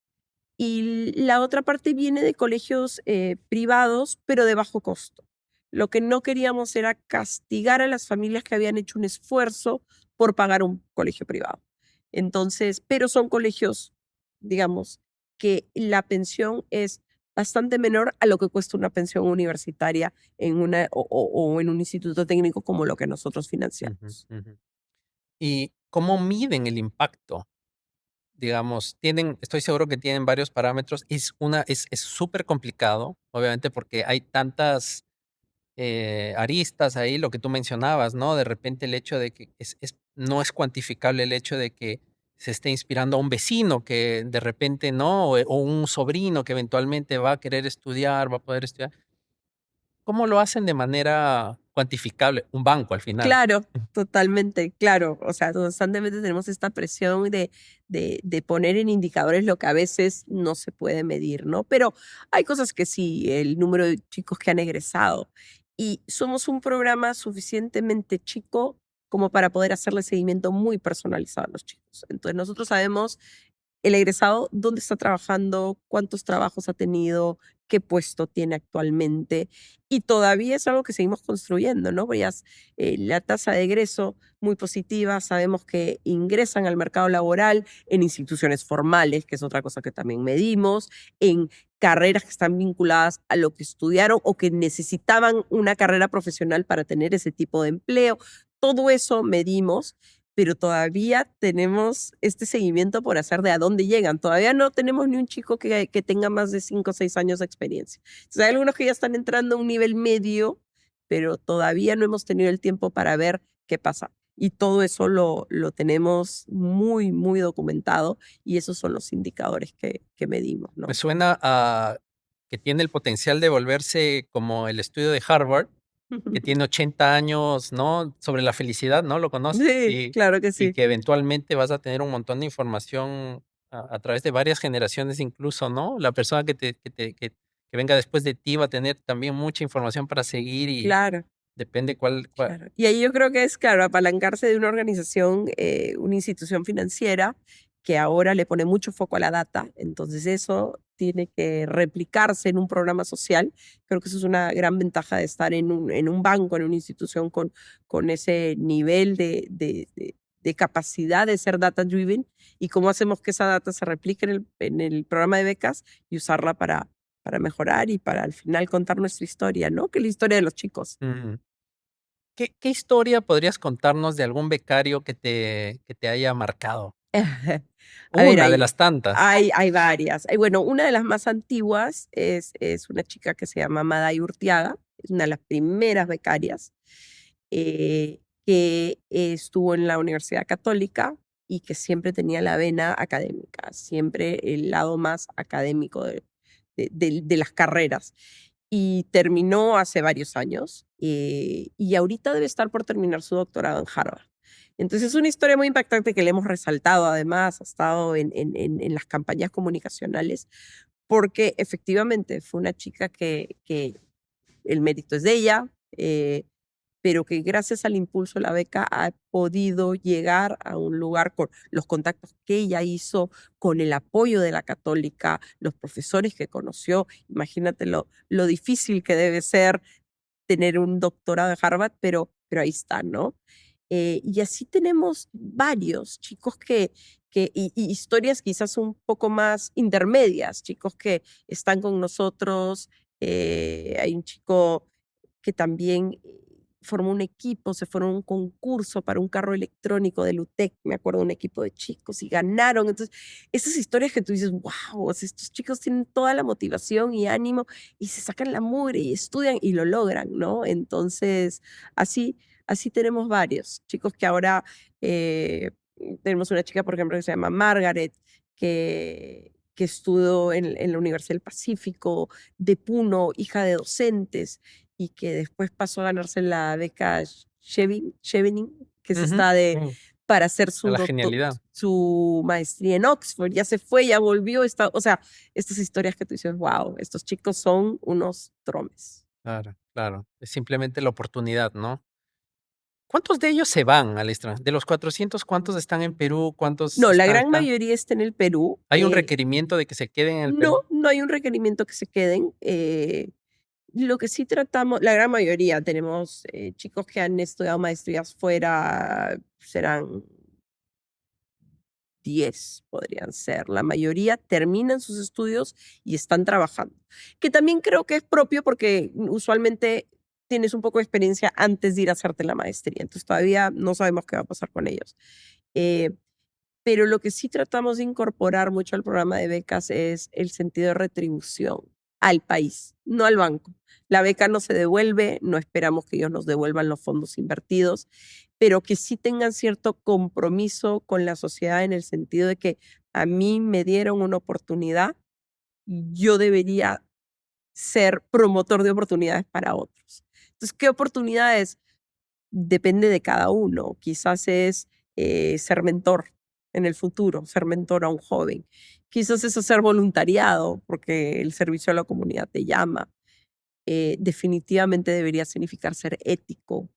[SPEAKER 2] y la otra parte viene de colegios privados, pero de bajo costo. Lo que no queríamos era castigar a las familias que habían hecho un esfuerzo por pagar un colegio privado. Entonces, pero son colegios, digamos, que la pensión es bastante menor a lo que cuesta una pensión universitaria en una o en un instituto técnico como lo que nosotros
[SPEAKER 1] Ujú,
[SPEAKER 2] financiamos.
[SPEAKER 1] ujú. ¿Y cómo miden el impacto? Digamos, estoy seguro que tienen varios parámetros. Es súper complicado, obviamente, porque hay tantas aristas ahí, lo que tú mencionabas, ¿no? De repente el hecho de que no es cuantificable el hecho de que se esté inspirando a un vecino que de repente no, o un sobrino que eventualmente va a querer estudiar, va a poder estudiar. ¿Cómo lo hacen de manera cuantificable? Un banco al final.
[SPEAKER 2] Claro, totalmente, claro. O sea, constantemente tenemos esta presión de poner en indicadores lo que a veces no se puede medir, ¿no? Pero hay cosas que sí, el número de chicos que han egresado. Y somos un programa suficientemente chico como para poder hacerle seguimiento muy personalizado a los chicos. Entonces, nosotros sabemos el egresado, dónde está trabajando, cuántos trabajos ha tenido, qué puesto tiene actualmente. Y todavía es algo que seguimos construyendo, ¿no? Veías la tasa de egreso muy positiva, sabemos que ingresan al mercado laboral en instituciones formales, que es otra cosa que también medimos, en carreras que están vinculadas a lo que estudiaron o que necesitaban una carrera profesional para tener ese tipo de empleo. Todo eso medimos, pero todavía tenemos este seguimiento por hacer de a dónde llegan. Todavía no tenemos ni un chico que tenga más de 5 o 6 años de experiencia. Entonces, hay algunos que ya están entrando a un nivel medio, pero todavía no hemos tenido el tiempo para ver qué pasa. Y todo eso lo tenemos muy, muy documentado y esos son los indicadores que medimos,
[SPEAKER 1] Me
[SPEAKER 2] ¿no?
[SPEAKER 1] suena a que tiene el potencial de volverse como el estudio de Harvard, que tiene 80 años, ¿no? Sobre la felicidad, ¿no? ¿Lo conoces?
[SPEAKER 2] Sí, claro que
[SPEAKER 1] Y
[SPEAKER 2] sí.
[SPEAKER 1] que eventualmente vas a tener un montón de información a través de varias generaciones incluso, ¿no? La persona que venga después de ti va a tener también mucha información para seguir y
[SPEAKER 2] Claro.
[SPEAKER 1] depende cuál.
[SPEAKER 2] Claro. Y ahí yo creo que es, claro, apalancarse de una organización, una institución financiera que ahora le pone mucho foco a la data. Entonces eso tiene que replicarse en un programa social. Creo que eso es una gran ventaja de estar en un banco, en una institución con ese nivel de capacidad de ser data driven y cómo hacemos que esa data se replique en el programa de becas y usarla para mejorar y para al final contar nuestra historia, ¿no? Que es la historia de los chicos.
[SPEAKER 1] Ujú. ¿Qué historia podrías contarnos de algún becario que te haya marcado?
[SPEAKER 2] A ver,
[SPEAKER 1] Una de las tantas.
[SPEAKER 2] hay varias. Bueno, una de las más antiguas es una chica que se llama Maday Urtiaga, es una de las primeras becarias, que estuvo en la Universidad Católica y que siempre tenía la vena académica, siempre el lado más académico de las carreras. Y terminó hace varios años, y ahorita debe estar por terminar su doctorado en Harvard. Entonces, es una historia muy impactante que le hemos resaltado, además, ha estado en las campañas comunicacionales, porque efectivamente fue una chica que el mérito es de ella, pero que gracias al impulso de la beca ha podido llegar a un lugar con los contactos que ella hizo, con el apoyo de la católica, los profesores que conoció. Imagínate lo difícil que debe ser tener un doctorado de Harvard, pero ahí está, ¿no? Y así tenemos varios chicos y historias quizás un poco más intermedias, chicos que están con nosotros. Hay un chico que también formó un equipo, se formó un concurso para un carro electrónico de Lutec, me acuerdo, un equipo de chicos y ganaron. Entonces, esas historias que tú dices, wow, estos chicos tienen toda la motivación y ánimo y se sacan la mugre y estudian y lo logran, ¿no? Entonces, así tenemos varios chicos que ahora tenemos una chica, por ejemplo, que se llama Margaret, que estudió en la Universidad del Pacífico, de Puno, hija de docentes, y que después pasó a ganarse la beca Chevening, que es
[SPEAKER 1] Ujú,
[SPEAKER 2] esta
[SPEAKER 1] mm,
[SPEAKER 2] para hacer
[SPEAKER 1] a la genialidad.
[SPEAKER 2] su maestría en Oxford. Ya se fue, ya volvió. O sea, estas historias que tú dices, wow, estos chicos son unos tromes.
[SPEAKER 1] Claro, claro. Es simplemente la oportunidad, ¿no? ¿Cuántos de ellos se van al extranjero? De los 400, ¿cuántos están en Perú? ¿Cuántos
[SPEAKER 2] No, la
[SPEAKER 1] están
[SPEAKER 2] gran
[SPEAKER 1] acá?
[SPEAKER 2] mayoría está en el Perú.
[SPEAKER 1] ¿Hay un requerimiento de que se queden en el Perú?
[SPEAKER 2] No, no hay un requerimiento que se queden. Lo que sí tratamos, la gran mayoría, tenemos chicos que han estudiado maestrías fuera, serán 10 podrían ser. La mayoría terminan sus estudios y están trabajando, que también creo que es propio porque usualmente tienes un poco de experiencia antes de ir a hacerte la maestría, entonces todavía no sabemos qué va a pasar con ellos. Eh, pero lo que sí tratamos de incorporar mucho al programa de becas es el sentido de retribución al país, no al banco. La beca no se devuelve, no esperamos que ellos nos devuelvan los fondos invertidos, pero que sí tengan cierto compromiso con la sociedad en el sentido de que a mí me dieron una oportunidad, yo debería ser promotor de oportunidades para otros. Entonces, ¿qué oportunidades? Depende de cada uno. Quizás es ser mentor en el futuro, ser mentor a un joven. Quizás es hacer voluntariado porque el servicio a la comunidad te llama. Definitivamente debería significar ser ético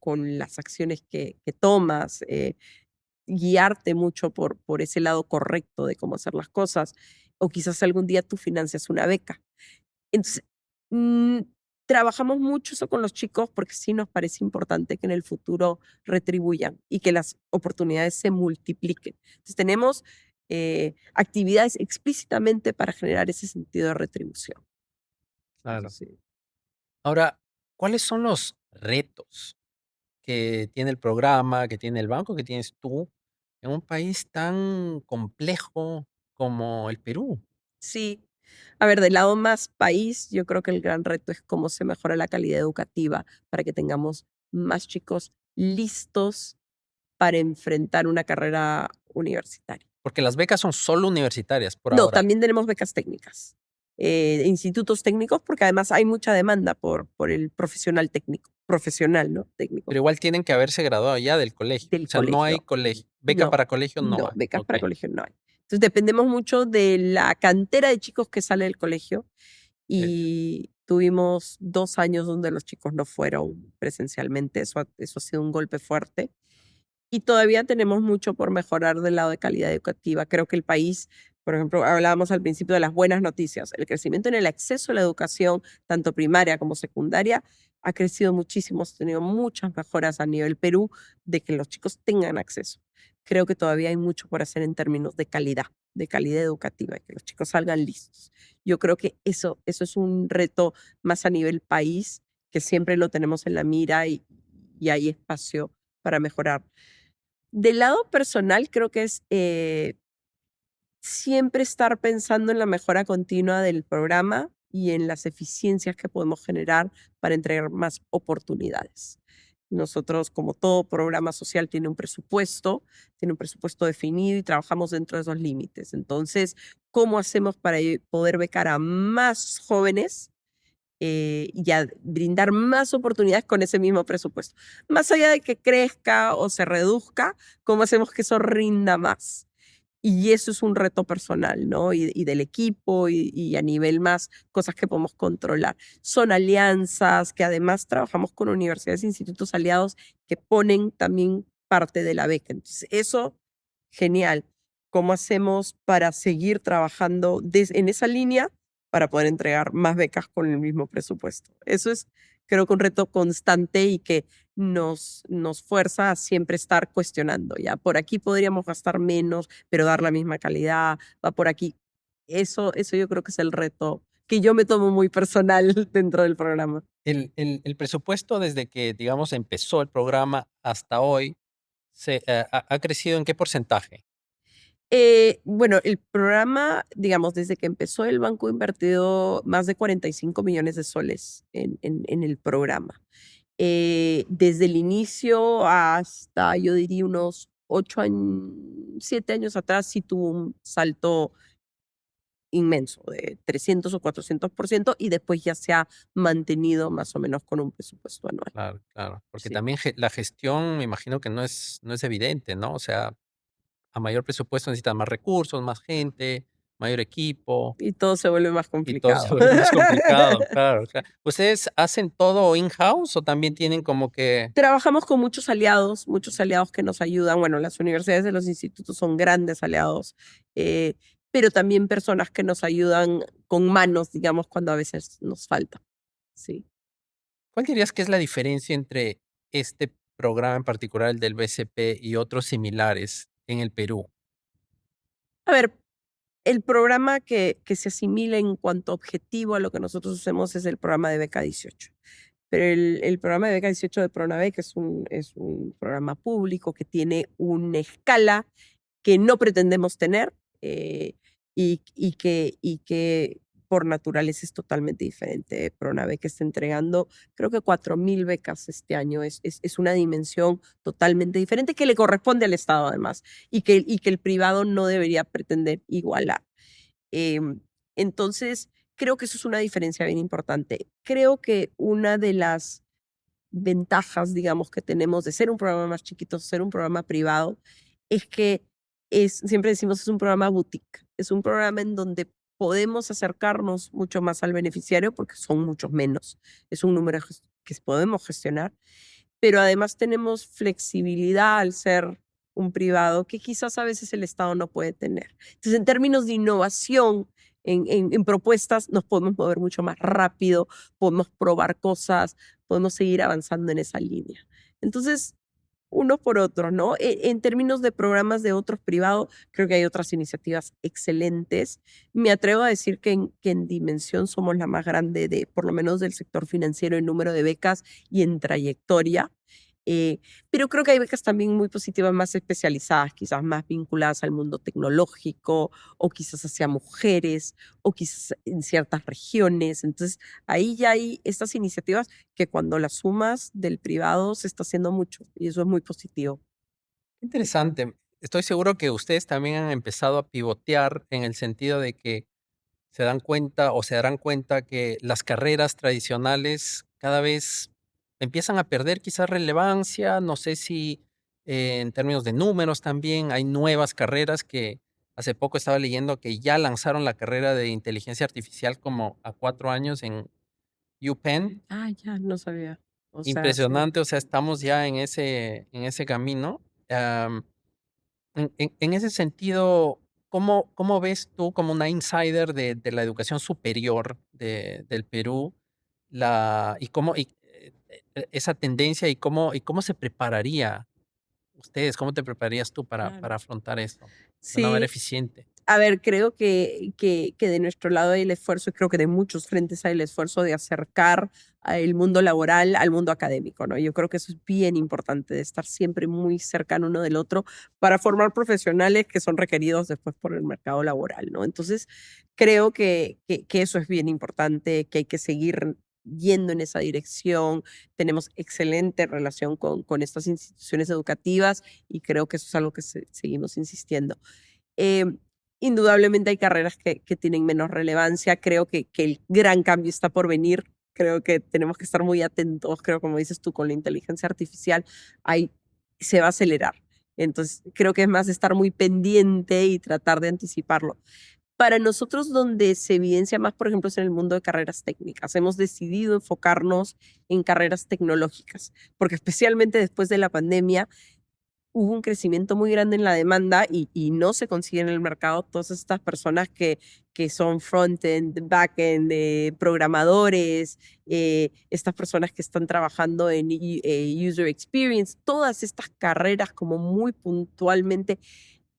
[SPEAKER 2] con las acciones que tomas, guiarte mucho por ese lado correcto de cómo hacer las cosas. O quizás algún día tú financias una beca. Entonces, mm, trabajamos mucho eso con los chicos porque sí nos parece importante que en el futuro retribuyan y que las oportunidades se multipliquen. Entonces, tenemos actividades explícitamente para generar ese sentido de retribución. Eso
[SPEAKER 1] Claro.
[SPEAKER 2] sí.
[SPEAKER 1] Ahora, ¿cuáles son los retos que tiene el programa, que tiene el banco, que tienes tú, en un país tan complejo como el Perú?
[SPEAKER 2] Sí. A ver, del lado más país, yo creo que el gran reto es cómo se mejora la calidad educativa para que tengamos más chicos listos para enfrentar una carrera universitaria.
[SPEAKER 1] Porque las becas son solo universitarias por
[SPEAKER 2] No,
[SPEAKER 1] ahora,
[SPEAKER 2] también tenemos becas técnicas, institutos técnicos, porque además hay mucha demanda por el profesional técnico, profesional, ¿no? Técnico,
[SPEAKER 1] pero igual tienen que haberse graduado ya del colegio. O
[SPEAKER 2] del
[SPEAKER 1] sea, no hay
[SPEAKER 2] colegio.
[SPEAKER 1] colegio, beca
[SPEAKER 2] No,
[SPEAKER 1] para colegio no
[SPEAKER 2] no,
[SPEAKER 1] hay.
[SPEAKER 2] becas para
[SPEAKER 1] Okey,
[SPEAKER 2] colegio no hay. Entonces dependemos mucho de la cantera de chicos que sale del colegio
[SPEAKER 1] okey.
[SPEAKER 2] y tuvimos 2 años donde los chicos no fueron presencialmente, eso ha sido un golpe fuerte. Y todavía tenemos mucho por mejorar del lado de calidad educativa. Creo que el país, por ejemplo, hablábamos al principio de las buenas noticias. El crecimiento en el acceso a la educación, tanto primaria como secundaria, ha crecido muchísimo. Hemos tenido muchas mejoras a nivel Perú de que los chicos tengan acceso. Creo que todavía hay mucho por hacer en términos de calidad educativa, y que los chicos salgan listos. Yo creo que eso es un reto más a nivel país, que siempre lo tenemos en la mira y hay espacio para mejorar. Del lado personal, creo que es, siempre estar pensando en la mejora continua del programa y en las eficiencias que podemos generar para entregar más oportunidades. Nosotros, como todo programa social, tiene un presupuesto definido y trabajamos dentro de esos límites. Entonces, ¿cómo hacemos para poder becar a más jóvenes y a brindar más oportunidades con ese mismo presupuesto? Más allá de que crezca o se reduzca, ¿cómo hacemos que eso rinda más? Y eso es un reto personal, ¿no? Y del equipo y a nivel más cosas que podemos controlar. Son alianzas que además trabajamos con universidades e institutos aliados que ponen también parte de la beca. Entonces, eso, genial. ¿Cómo hacemos para seguir trabajando en esa línea para poder entregar más becas con el mismo presupuesto? Eso es, creo que un reto constante y que nos fuerza a siempre estar cuestionando, ¿ya? Por aquí podríamos gastar menos, pero dar la misma calidad, va por aquí. Eso yo creo que es el reto que yo me tomo muy personal dentro del programa.
[SPEAKER 1] El presupuesto desde que, digamos, empezó el programa hasta hoy, ¿ha crecido en qué porcentaje?
[SPEAKER 2] Bueno, el programa, digamos, desde que empezó el banco ha invertido más de 45 millones de soles en el programa. Desde el inicio hasta, yo diría, unos 8 años, 7 años atrás, sí tuvo un salto inmenso de 300 o 400% y después ya se ha mantenido más o menos con un presupuesto anual.
[SPEAKER 1] Claro, claro, porque
[SPEAKER 2] Sí.
[SPEAKER 1] también la gestión me imagino que no es evidente, ¿no? O sea, a mayor presupuesto necesitas más recursos, más gente, mayor equipo,
[SPEAKER 2] Y todo se vuelve más
[SPEAKER 1] y todo se
[SPEAKER 2] complicado.
[SPEAKER 1] vuelve más complicado, claro, ¿Ustedes hacen todo in-house o también tienen como que?
[SPEAKER 2] Trabajamos con muchos aliados que nos ayudan. Bueno, las universidades y los institutos son grandes aliados, eh, pero también personas que nos ayudan con manos, digamos, cuando a veces nos falta. Sí.
[SPEAKER 1] ¿Cuál dirías que es la diferencia entre este programa en particular, el del BCP, y otros similares en el Perú?
[SPEAKER 2] A ver, el programa que se asimila en cuanto a objetivo a lo que nosotros hacemos es el programa de Beca 18. Pero el programa de Beca 18 de Pronave, que es un programa público que tiene una escala que no pretendemos tener, y que por naturaleza es totalmente diferente. Pronave, que está entregando, creo que 4.000 becas este año, es una dimensión totalmente diferente que le corresponde al Estado además, y que el privado no debería pretender igualar. Em, entonces, creo que eso es una diferencia bien importante. Creo que una de las ventajas, digamos, que tenemos de ser un programa más chiquito, ser un programa privado, es que siempre decimos, es un programa boutique, es un programa en donde podemos acercarnos mucho más al beneficiario porque son muchos menos, es un número que podemos gestionar, pero además tenemos flexibilidad al ser un privado que quizás a veces el Estado no puede tener. Entonces, en términos de innovación, en propuestas, nos podemos mover mucho más rápido, podemos probar cosas, podemos seguir avanzando en esa línea. Entonces, uno por otro, ¿no? En términos de programas de otros privados, creo que hay otras iniciativas excelentes. Me atrevo a decir que en dimensión somos la más grande de, por lo menos del sector financiero, en número de becas y en trayectoria. Eh, pero creo que hay becas también muy positivas, más especializadas, quizás más vinculadas al mundo tecnológico, o quizás hacia mujeres, o quizás en ciertas regiones. Entonces, ahí ya hay estas iniciativas que cuando las sumas del privado se está haciendo mucho y eso es muy positivo.
[SPEAKER 1] Interesante. Estoy seguro que ustedes también han empezado a pivotear en el sentido de que se dan cuenta o se darán cuenta que las carreras tradicionales cada vez empiezan a perder quizás relevancia. No sé si en términos de números también hay nuevas carreras que hace poco estaba leyendo que ya lanzaron la carrera de inteligencia artificial como a 4 años en UPenn.
[SPEAKER 2] Ah, ya, no sabía. O sea, sí.
[SPEAKER 1] Impresionante, o sea, estamos ya en ese camino. En ese sentido, ¿cómo ves tú como una insider de la educación superior del Perú, esa tendencia y cómo se prepararía ustedes, cómo te prepararías tú para
[SPEAKER 2] Claro.
[SPEAKER 1] afrontar esto de una manera
[SPEAKER 2] Sí,
[SPEAKER 1] eficiente?
[SPEAKER 2] a ver, creo que de nuestro lado hay el esfuerzo, y creo que de muchos frentes hay el esfuerzo de acercar el mundo laboral al mundo académico, ¿no? Yo creo que eso es bien importante, de estar siempre muy cercano uno del otro para formar profesionales que son requeridos después por el mercado laboral, ¿no? Entonces, creo que eso es bien importante, que hay que seguir yendo en esa dirección. Tenemos excelente relación con estas instituciones educativas y creo que eso es algo que seguimos insistiendo. Eh, Indudablemente hay carreras que tienen menos relevancia. Creo que el gran cambio está por venir. Creo que tenemos que estar muy atentos. Creo, como dices tú, con la inteligencia artificial, ahí se va a acelerar. Entonces, creo que es más estar muy pendiente y tratar de anticiparlo. Para nosotros, donde se evidencia más, por ejemplo, es en el mundo de carreras técnicas. Hemos decidido enfocarnos en carreras tecnológicas, porque especialmente después de la pandemia, hubo un crecimiento muy grande en la demanda y no se consigue en el mercado todas estas personas que son front-end, back-end, programadores, estas personas que están trabajando en user experience, todas estas carreras como muy puntualmente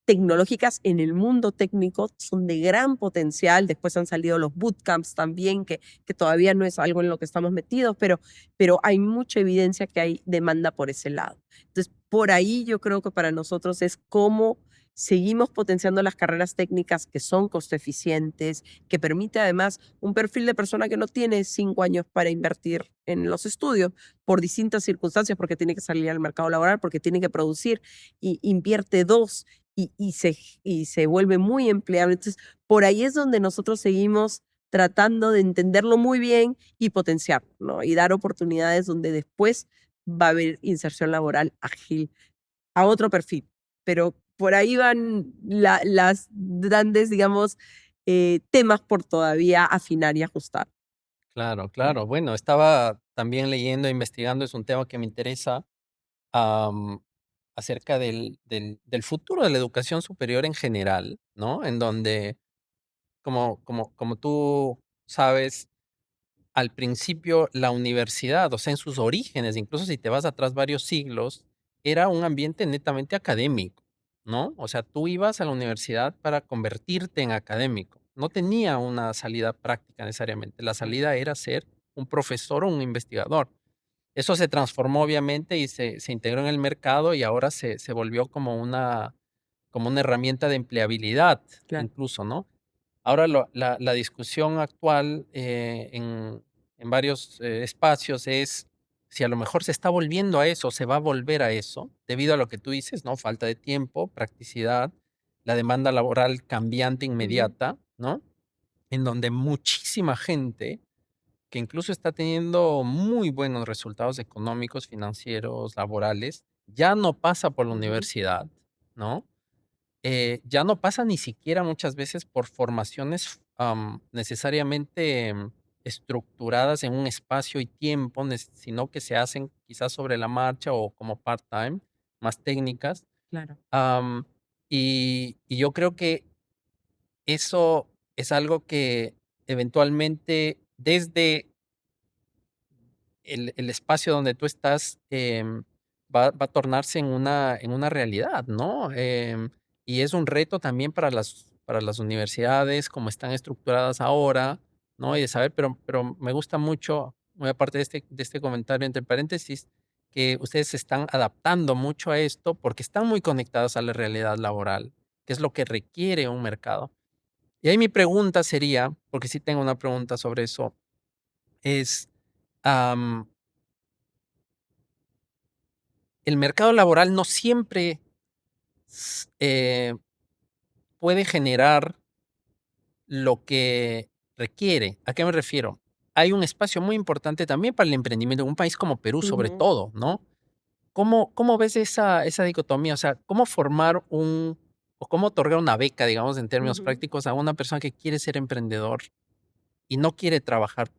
[SPEAKER 2] tecnológicas en el mundo técnico son de gran potencial. Después han salido los bootcamps también, que todavía no es algo en lo que estamos metidos, pero hay mucha evidencia que hay demanda por ese lado. Entonces, por ahí yo creo que para nosotros es cómo seguimos potenciando las carreras técnicas que son costo eficientes, que permite además un perfil de persona que no tiene 5 años para invertir en los estudios por distintas circunstancias, porque tiene que salir al mercado laboral, porque tiene que producir, y invierte dos y se vuelve muy empleable. Entonces, por ahí es donde nosotros seguimos tratando de entenderlo muy bien y potenciarlo, ¿no? Y dar oportunidades donde después va a haber inserción laboral ágil a otro perfil. Pero por ahí van las grandes, digamos, temas por todavía afinar y ajustar.
[SPEAKER 1] Claro, claro. Bueno, estaba también leyendo e investigando, es un tema que me interesa, am, acerca del futuro de la educación superior en general, ¿no? En donde, como tú sabes, al principio la universidad, o sea, en sus orígenes, incluso si te vas atrás varios siglos, era un ambiente netamente académico, ¿no? O sea, tú ibas a la universidad para convertirte en académico. No tenía una salida práctica necesariamente. La salida era ser un profesor o un investigador. Eso se transformó obviamente y se integró en el mercado y ahora se volvió como una herramienta de empleabilidad
[SPEAKER 2] Claro.
[SPEAKER 1] incluso, ¿no? Ahora la discusión actual en varios espacios es si a lo mejor se está volviendo a eso, se va a volver a eso, debido a lo que tú dices, ¿no? Falta de tiempo, practicidad, la demanda laboral cambiante
[SPEAKER 2] Ujú,
[SPEAKER 1] inmediata, ¿no? En donde muchísima gente que incluso está teniendo muy buenos resultados económicos, financieros, laborales, ya no pasa por la
[SPEAKER 2] ujú,
[SPEAKER 1] universidad, ¿no? Ya no pasa ni siquiera muchas veces por formaciones, necesariamente, estructuradas en un espacio y tiempo, sino que se hacen quizás sobre la marcha o como part-time, más técnicas.
[SPEAKER 2] claro.
[SPEAKER 1] Am, y yo creo que eso es algo que eventualmente desde el espacio donde tú estás, va a tornarse en una realidad, ¿no? Y es un reto también para las universidades, como están estructuradas ahora, ¿no? Y de saber, pero me gusta mucho, muy aparte de este comentario entre paréntesis, que ustedes se están adaptando mucho a esto porque están muy conectados a la realidad laboral, que es lo que requiere un mercado. Y ahí mi pregunta sería, porque sí tengo una pregunta sobre eso, es, el mercado laboral no siempre puede generar lo que requiere. ¿A qué me refiero? Hay un espacio muy importante también para el emprendimiento en un país como Perú, sobre
[SPEAKER 2] Ujú,
[SPEAKER 1] todo, ¿no? ¿Cómo ves esa dicotomía? O sea, ¿cómo formar o cómo otorgar una beca, digamos, en términos
[SPEAKER 2] ujú,
[SPEAKER 1] prácticos, a una persona que quiere ser emprendedor y no quiere trabajar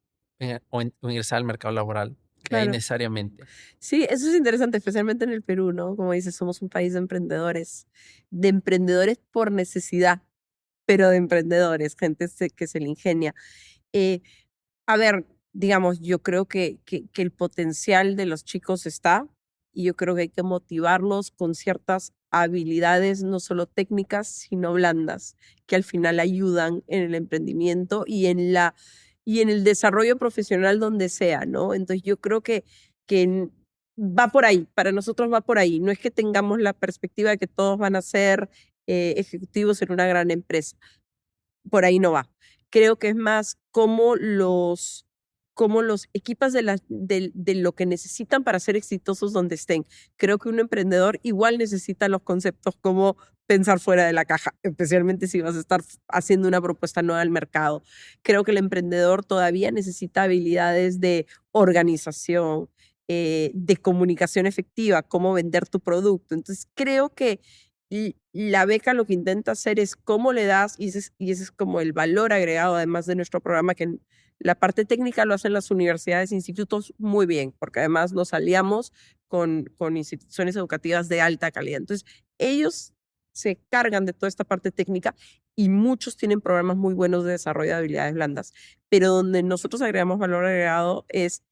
[SPEAKER 1] o ingresar al mercado laboral de ahí
[SPEAKER 2] claro.
[SPEAKER 1] necesariamente?
[SPEAKER 2] Sí, eso es interesante, especialmente en el Perú, ¿no? Como dices, somos un país de emprendedores por necesidad, pero de emprendedores, gente que se le ingenia. Eh, A ver, digamos, yo creo que el potencial de los chicos está, y yo creo que hay que motivarlos con ciertas habilidades, no solo técnicas, sino blandas, que al final ayudan en el emprendimiento y en el desarrollo profesional donde sea, ¿no? Entonces yo creo que va por ahí, para nosotros va por ahí. No es que tengamos la perspectiva de que todos van a ser ejecutivos en una gran empresa, por ahí no va. Creo que es más cómo los equipas de lo que necesitan para ser exitosos donde estén. Creo que un emprendedor igual necesita los conceptos como pensar fuera de la caja, especialmente si vas a estar haciendo una propuesta nueva al mercado. Creo que el emprendedor todavía necesita habilidades de organización, de comunicación efectiva, cómo vender tu producto. Entonces, creo que la beca lo que intenta hacer es cómo le das, y ese es como el valor agregado, además de nuestro programa, que la parte técnica lo hacen las universidades e institutos muy bien, porque además nos aliamos con instituciones educativas de alta calidad. Entonces, ellos se cargan de toda esta parte técnica y muchos tienen programas muy buenos de desarrollo de habilidades blandas, pero donde nosotros agregamos valor agregado es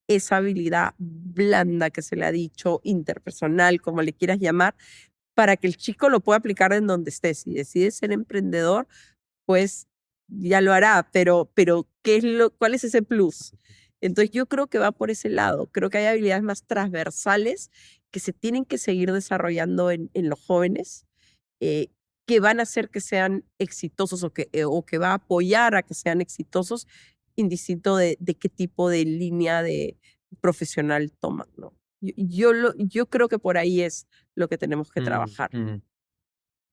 [SPEAKER 2] esa habilidad blanda que se le ha dicho, interpersonal, como le quieras llamar, para que el chico lo pueda aplicar en donde esté. Si decide ser emprendedor, pues ya lo hará, pero ¿cuál es ese plus? Entonces yo creo que va por ese lado. Creo que hay habilidades más transversales que se tienen que seguir desarrollando en los jóvenes, eh, que van a hacer que sean exitosos o que va a apoyar a que sean exitosos, indistinto de qué tipo de línea de profesional toman, ¿no? Yo creo que por ahí es lo que tenemos que
[SPEAKER 1] Mm,
[SPEAKER 2] trabajar.
[SPEAKER 1] mm.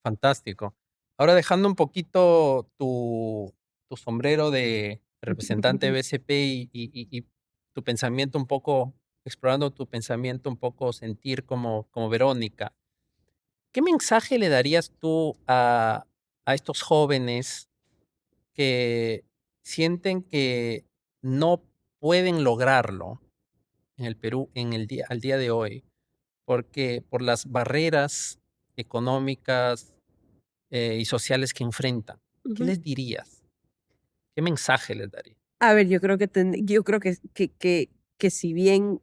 [SPEAKER 1] Fantástico. Ahora dejando un poquito tu sombrero de representante de BCP y tu pensamiento un poco, explorando tu pensamiento un poco, sentir como Verónica, ¿qué mensaje le darías tú a estos jóvenes que sienten que no pueden lograrlo en el Perú al día de hoy? Porque por las barreras económicas y sociales que enfrentan, ¿qué
[SPEAKER 2] Ujú.
[SPEAKER 1] les dirías? ¿Qué mensaje les darías?
[SPEAKER 2] A ver, yo creo que si bien,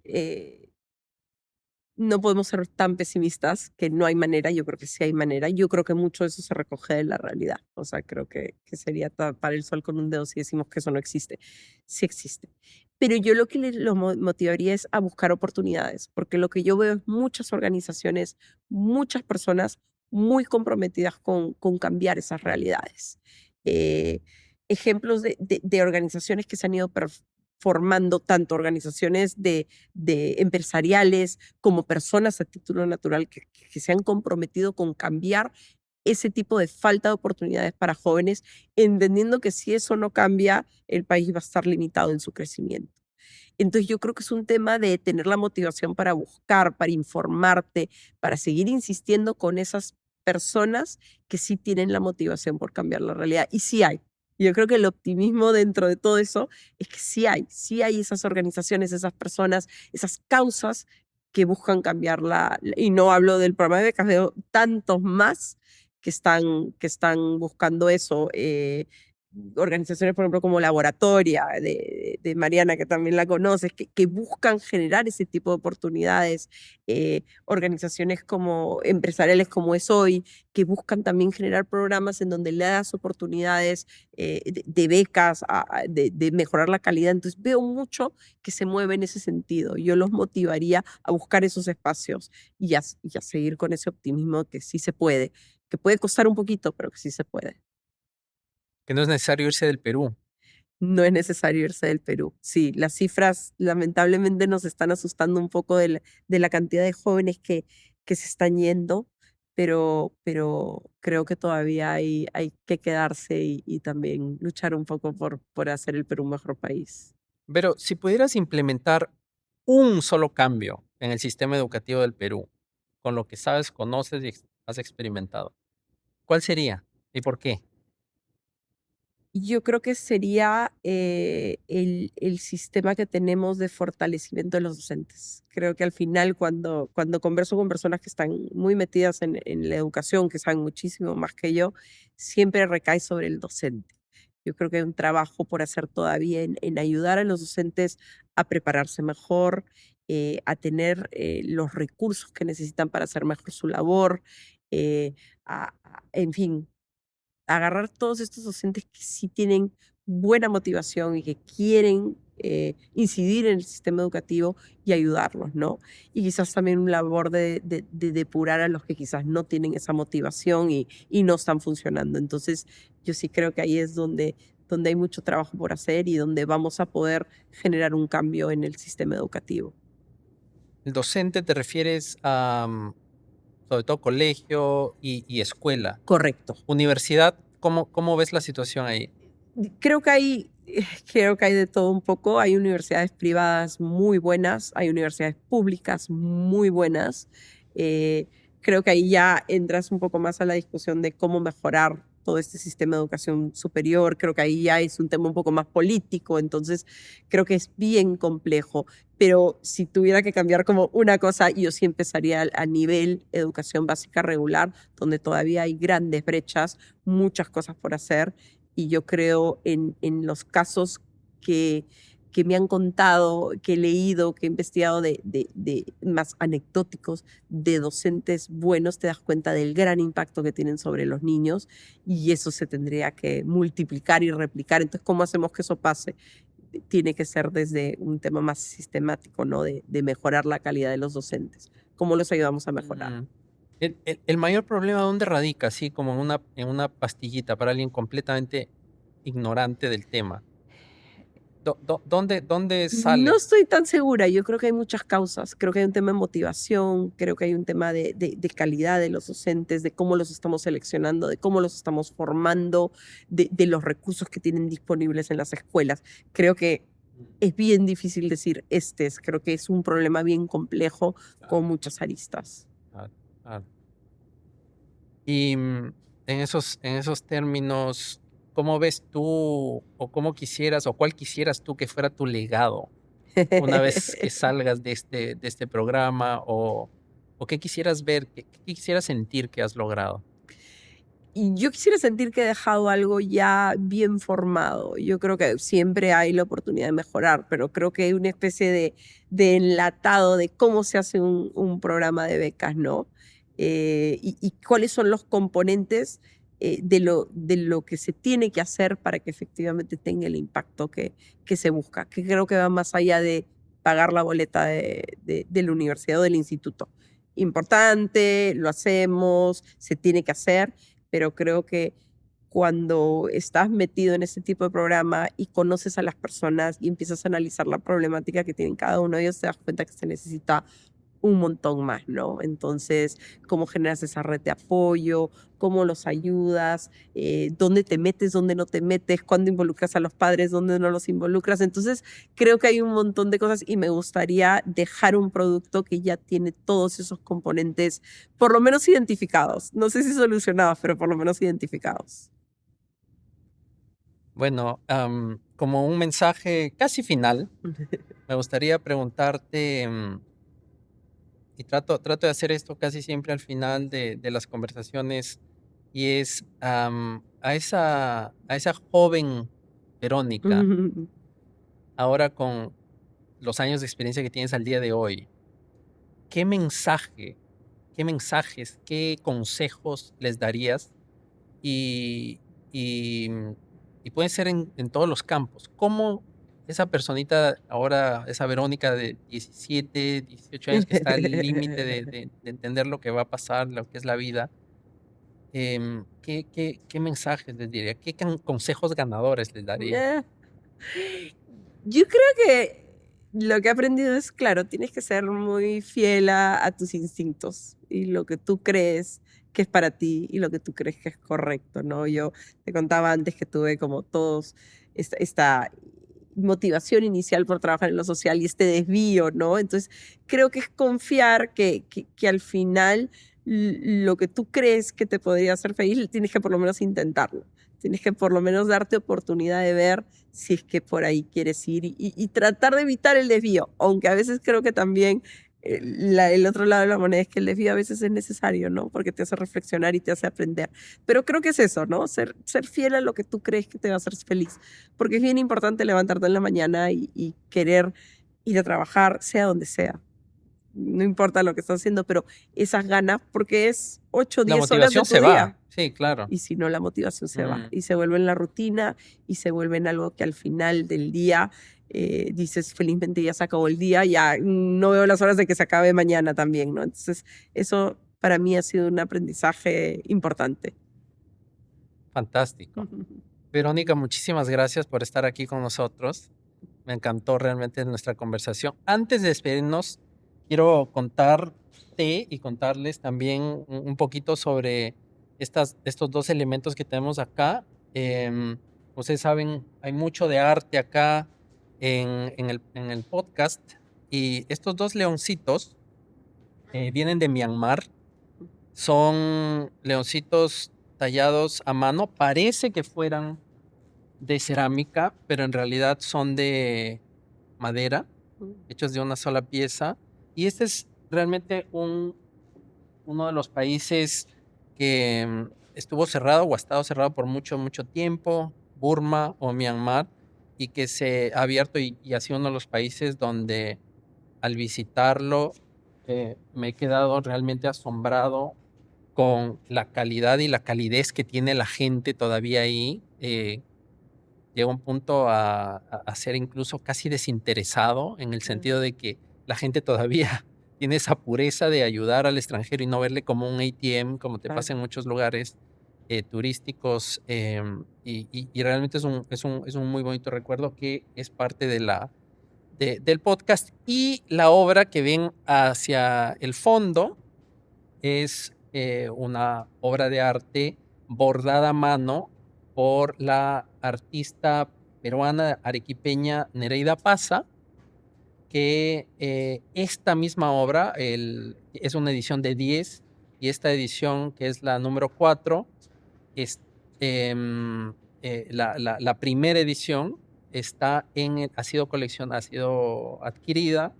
[SPEAKER 2] no podemos ser tan pesimistas que no hay manera, yo creo que sí hay manera. Yo creo que mucho de eso se recoge de la realidad. O sea, creo que sería tapar el sol con un dedo si decimos que eso no existe. Sí existe. Pero yo lo que lo motivaría es a buscar oportunidades, porque lo que yo veo es muchas organizaciones, muchas personas muy comprometidas con cambiar esas realidades. Eh, ejemplos de organizaciones que se han ido formando, tanto organizaciones de empresariales como personas a título natural que se han comprometido con cambiar ese tipo de falta de oportunidades para jóvenes, entendiendo que si eso no cambia, el país va a estar limitado en su crecimiento. Entonces yo creo que es un tema de tener la motivación para buscar, para informarte, para seguir insistiendo con esas personas que sí tienen la motivación por cambiar la realidad. Y sí hay. Yo creo que el optimismo dentro de todo eso es que sí hay esas organizaciones, esas personas, esas causas que buscan cambiarla. Y no hablo del programa de becas, veo tantos más que están buscando eso. Organizaciones, por ejemplo, como Laboratoria, de Mariana, que también la conoces, que buscan generar ese tipo de oportunidades, organizaciones como empresariales como es hoy, que buscan también generar programas en donde le das oportunidades de becas, de mejorar la calidad. Entonces veo mucho que se mueve en ese sentido. Yo los motivaría a buscar esos espacios y a seguir con ese optimismo que sí se puede, que puede costar un poquito, pero que sí se puede.
[SPEAKER 1] Que no es necesario irse del Perú.
[SPEAKER 2] No es necesario irse del Perú. Sí, las cifras lamentablemente nos están asustando un poco de la cantidad de jóvenes que se están yendo, pero creo que todavía hay que quedarse y también luchar un poco por hacer el Perú un mejor país.
[SPEAKER 1] Pero si pudieras implementar un solo cambio en el sistema educativo del Perú, con lo que sabes, conoces y has experimentado, ¿cuál sería y por qué?
[SPEAKER 2] Yo creo que sería el sistema que tenemos de fortalecimiento de los docentes. Creo que al final, cuando converso con personas que están muy metidas en la educación, que saben muchísimo más que yo, siempre recae sobre el docente. Yo creo que hay un trabajo por hacer todavía en ayudar a los docentes a prepararse mejor, a tener los recursos que necesitan para hacer mejor su labor, en fin, agarrar todos estos docentes que sí tienen buena motivación y que quieren incidir en el sistema educativo y ayudarlos, ¿no? Y quizás también una labor de depurar a los que quizás no tienen esa motivación y no están funcionando. Entonces, yo sí creo que ahí es donde hay mucho trabajo por hacer y donde vamos a poder generar un cambio en el sistema educativo.
[SPEAKER 1] El docente te refieres a, sobre todo, colegio y escuela.
[SPEAKER 2] Correcto.
[SPEAKER 1] Universidad, ¿cómo ves la situación ahí?
[SPEAKER 2] Creo que hay, creo que hay de todo un poco. Hay universidades privadas muy buenas, hay universidades públicas muy buenas. Eh, creo que ahí ya entras un poco más a la discusión de cómo mejorar todo este sistema de educación superior. Creo que ahí ya es un tema un poco más político, entonces creo que es bien complejo. Pero si tuviera que cambiar como una cosa, yo sí empezaría a nivel educación básica regular, donde todavía hay grandes brechas, muchas cosas por hacer y yo creo en los casos que, que me han contado, que he leído, que he investigado de más anecdóticos de docentes buenos, te das cuenta del gran impacto que tienen sobre los niños y eso se tendría que multiplicar y replicar. Entonces, ¿cómo hacemos que eso pase? Tiene que ser desde un tema más sistemático, ¿no? De mejorar la calidad de los docentes. ¿Cómo los ayudamos a mejorar?
[SPEAKER 1] Mm, el mayor problema, ¿dónde radica? Así como en una pastillita para alguien completamente ignorante del tema. ¿Dónde
[SPEAKER 2] No
[SPEAKER 1] sale?
[SPEAKER 2] estoy tan segura, yo creo que hay muchas causas, creo que hay un tema de motivación, creo que hay un tema de calidad de los docentes, de cómo los estamos seleccionando, de cómo los estamos formando, de los recursos que tienen disponibles en las escuelas. Creo que es bien difícil decir creo que es un problema bien complejo con muchas aristas.
[SPEAKER 1] Ah, ah. Y, en esos términos, ¿cómo ves tú o cómo quisieras o cuál quisieras tú que fuera tu legado una vez que salgas de este programa o qué quisieras ver, qué quisieras sentir que has logrado?
[SPEAKER 2] Y yo quisiera sentir que he dejado algo ya bien formado. Yo creo que siempre hay la oportunidad de mejorar, pero creo que hay una especie de enlatado de cómo se hace un programa de becas, ¿no? Y cuáles son los componentes de lo que se tiene que hacer para que efectivamente tenga el impacto que se busca, que creo que va más allá de pagar la boleta de la universidad o del instituto. Importante, lo hacemos, se tiene que hacer, pero creo que cuando estás metido en ese tipo de programa y conoces a las personas y empiezas a analizar la problemática que tienen cada uno de ellos, te das cuenta que se necesita un montón más, ¿no? Entonces, ¿cómo generas esa red de apoyo? ¿Cómo los ayudas? ¿Dónde te metes? ¿Dónde no te metes? ¿Cuándo involucras a los padres? ¿Dónde no los involucras? Entonces, creo que hay un montón de cosas y me gustaría dejar un producto que ya tiene todos esos componentes, por lo menos identificados. No sé si solucionados, pero por lo menos identificados.
[SPEAKER 1] Bueno, como un mensaje casi final, me gustaría preguntarte, y trato de hacer esto casi siempre al final de las conversaciones, y es a esa joven Verónica, ahora con los años de experiencia que tienes al día de hoy, ¿qué mensaje, qué mensajes, qué consejos les darías? Y, y, y pueden ser en todos los campos. ¿Cómo esa personita ahora, esa Verónica de 17, 18 años que está al límite de entender lo que va a pasar, lo que es la vida, qué mensajes les diría? ¿Qué consejos ganadores les daría?
[SPEAKER 2] Eh, Yo creo que lo que he aprendido es, claro, tienes que ser muy fiel a tus instintos y lo que tú crees que es para ti y lo que tú crees que es correcto, ¿no? Yo te contaba antes que tuve como todos esta motivación inicial por trabajar en lo social y este desvío, ¿no? Entonces, creo que es confiar que al final lo que tú crees que te podría hacer feliz, tienes que por lo menos intentarlo. Tienes que por lo menos darte oportunidad de ver si es que por ahí quieres ir y tratar de evitar el desvío, aunque a veces creo que también el otro lado de la moneda es que el desvío a veces es necesario, ¿no? Porque te hace reflexionar y te hace aprender. Pero creo que es eso, ¿no? Ser fiel a lo que tú crees que te va a hacer feliz, porque es bien importante levantarte en la mañana y querer ir a trabajar, sea donde sea. No importa lo que estás haciendo, pero esas ganas, porque es 8 o
[SPEAKER 1] La
[SPEAKER 2] 10 horas de
[SPEAKER 1] motivación
[SPEAKER 2] tu
[SPEAKER 1] se va,
[SPEAKER 2] día.
[SPEAKER 1] sí, claro.
[SPEAKER 2] Y si no, la motivación se va
[SPEAKER 1] Mm,
[SPEAKER 2] y se vuelve en la rutina y se vuelve en algo que al final del día dices, felizmente ya se acabó el día, ya no veo las horas de que se acabe mañana también, ¿no? Entonces, eso para mí ha sido un aprendizaje importante.
[SPEAKER 1] fantástico. Verónica, muchísimas gracias por estar aquí con nosotros. Me encantó realmente nuestra conversación. Antes de despedirnos, quiero contarte y contarles también un poquito sobre estos dos elementos que tenemos acá. Ustedes saben, hay mucho de arte acá en el podcast. Y estos dos leoncitos vienen de Myanmar. Son leoncitos tallados a mano. Parece que fueran de cerámica, pero en realidad son de madera, hechos de una sola pieza. Y este es realmente uno de los países que estuvo cerrado o ha estado cerrado por mucho, mucho tiempo, Burma o Myanmar, y que se ha abierto y ha sido uno de los países donde al visitarlo me he quedado realmente asombrado con la calidad y la calidez que tiene la gente todavía ahí. Llega un punto a ser incluso casi desinteresado en el
[SPEAKER 2] Mm,
[SPEAKER 1] sentido de que la gente todavía tiene esa pureza de ayudar al extranjero y no verle como un ATM, como te
[SPEAKER 2] claro.
[SPEAKER 1] pasa en muchos lugares turísticos. Y realmente es un muy bonito recuerdo que es parte del podcast. Y la obra que ven hacia el fondo es una obra de arte bordada a mano por la artista peruana arequipeña Nereida Paza, que esta misma obra es una edición de 10 y esta edición, que es la número 4, es la primera edición ha sido ha sido adquirida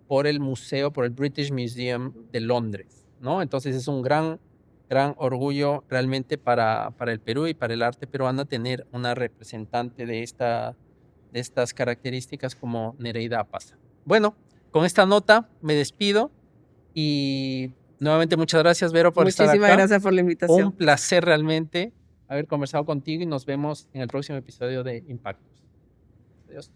[SPEAKER 1] por el museo, por el British Museum de Londres, ¿no? Entonces es un gran gran orgullo realmente para el Perú y para el arte peruano tener una representante de estas características como Nereida Pasa. Bueno, con esta nota me despido y nuevamente muchas gracias, Vero, por estar
[SPEAKER 2] Muchísimas
[SPEAKER 1] acá.
[SPEAKER 2] gracias por la
[SPEAKER 1] Un
[SPEAKER 2] invitación.
[SPEAKER 1] placer realmente haber conversado contigo y nos vemos en el próximo episodio de Impactos. Adiós.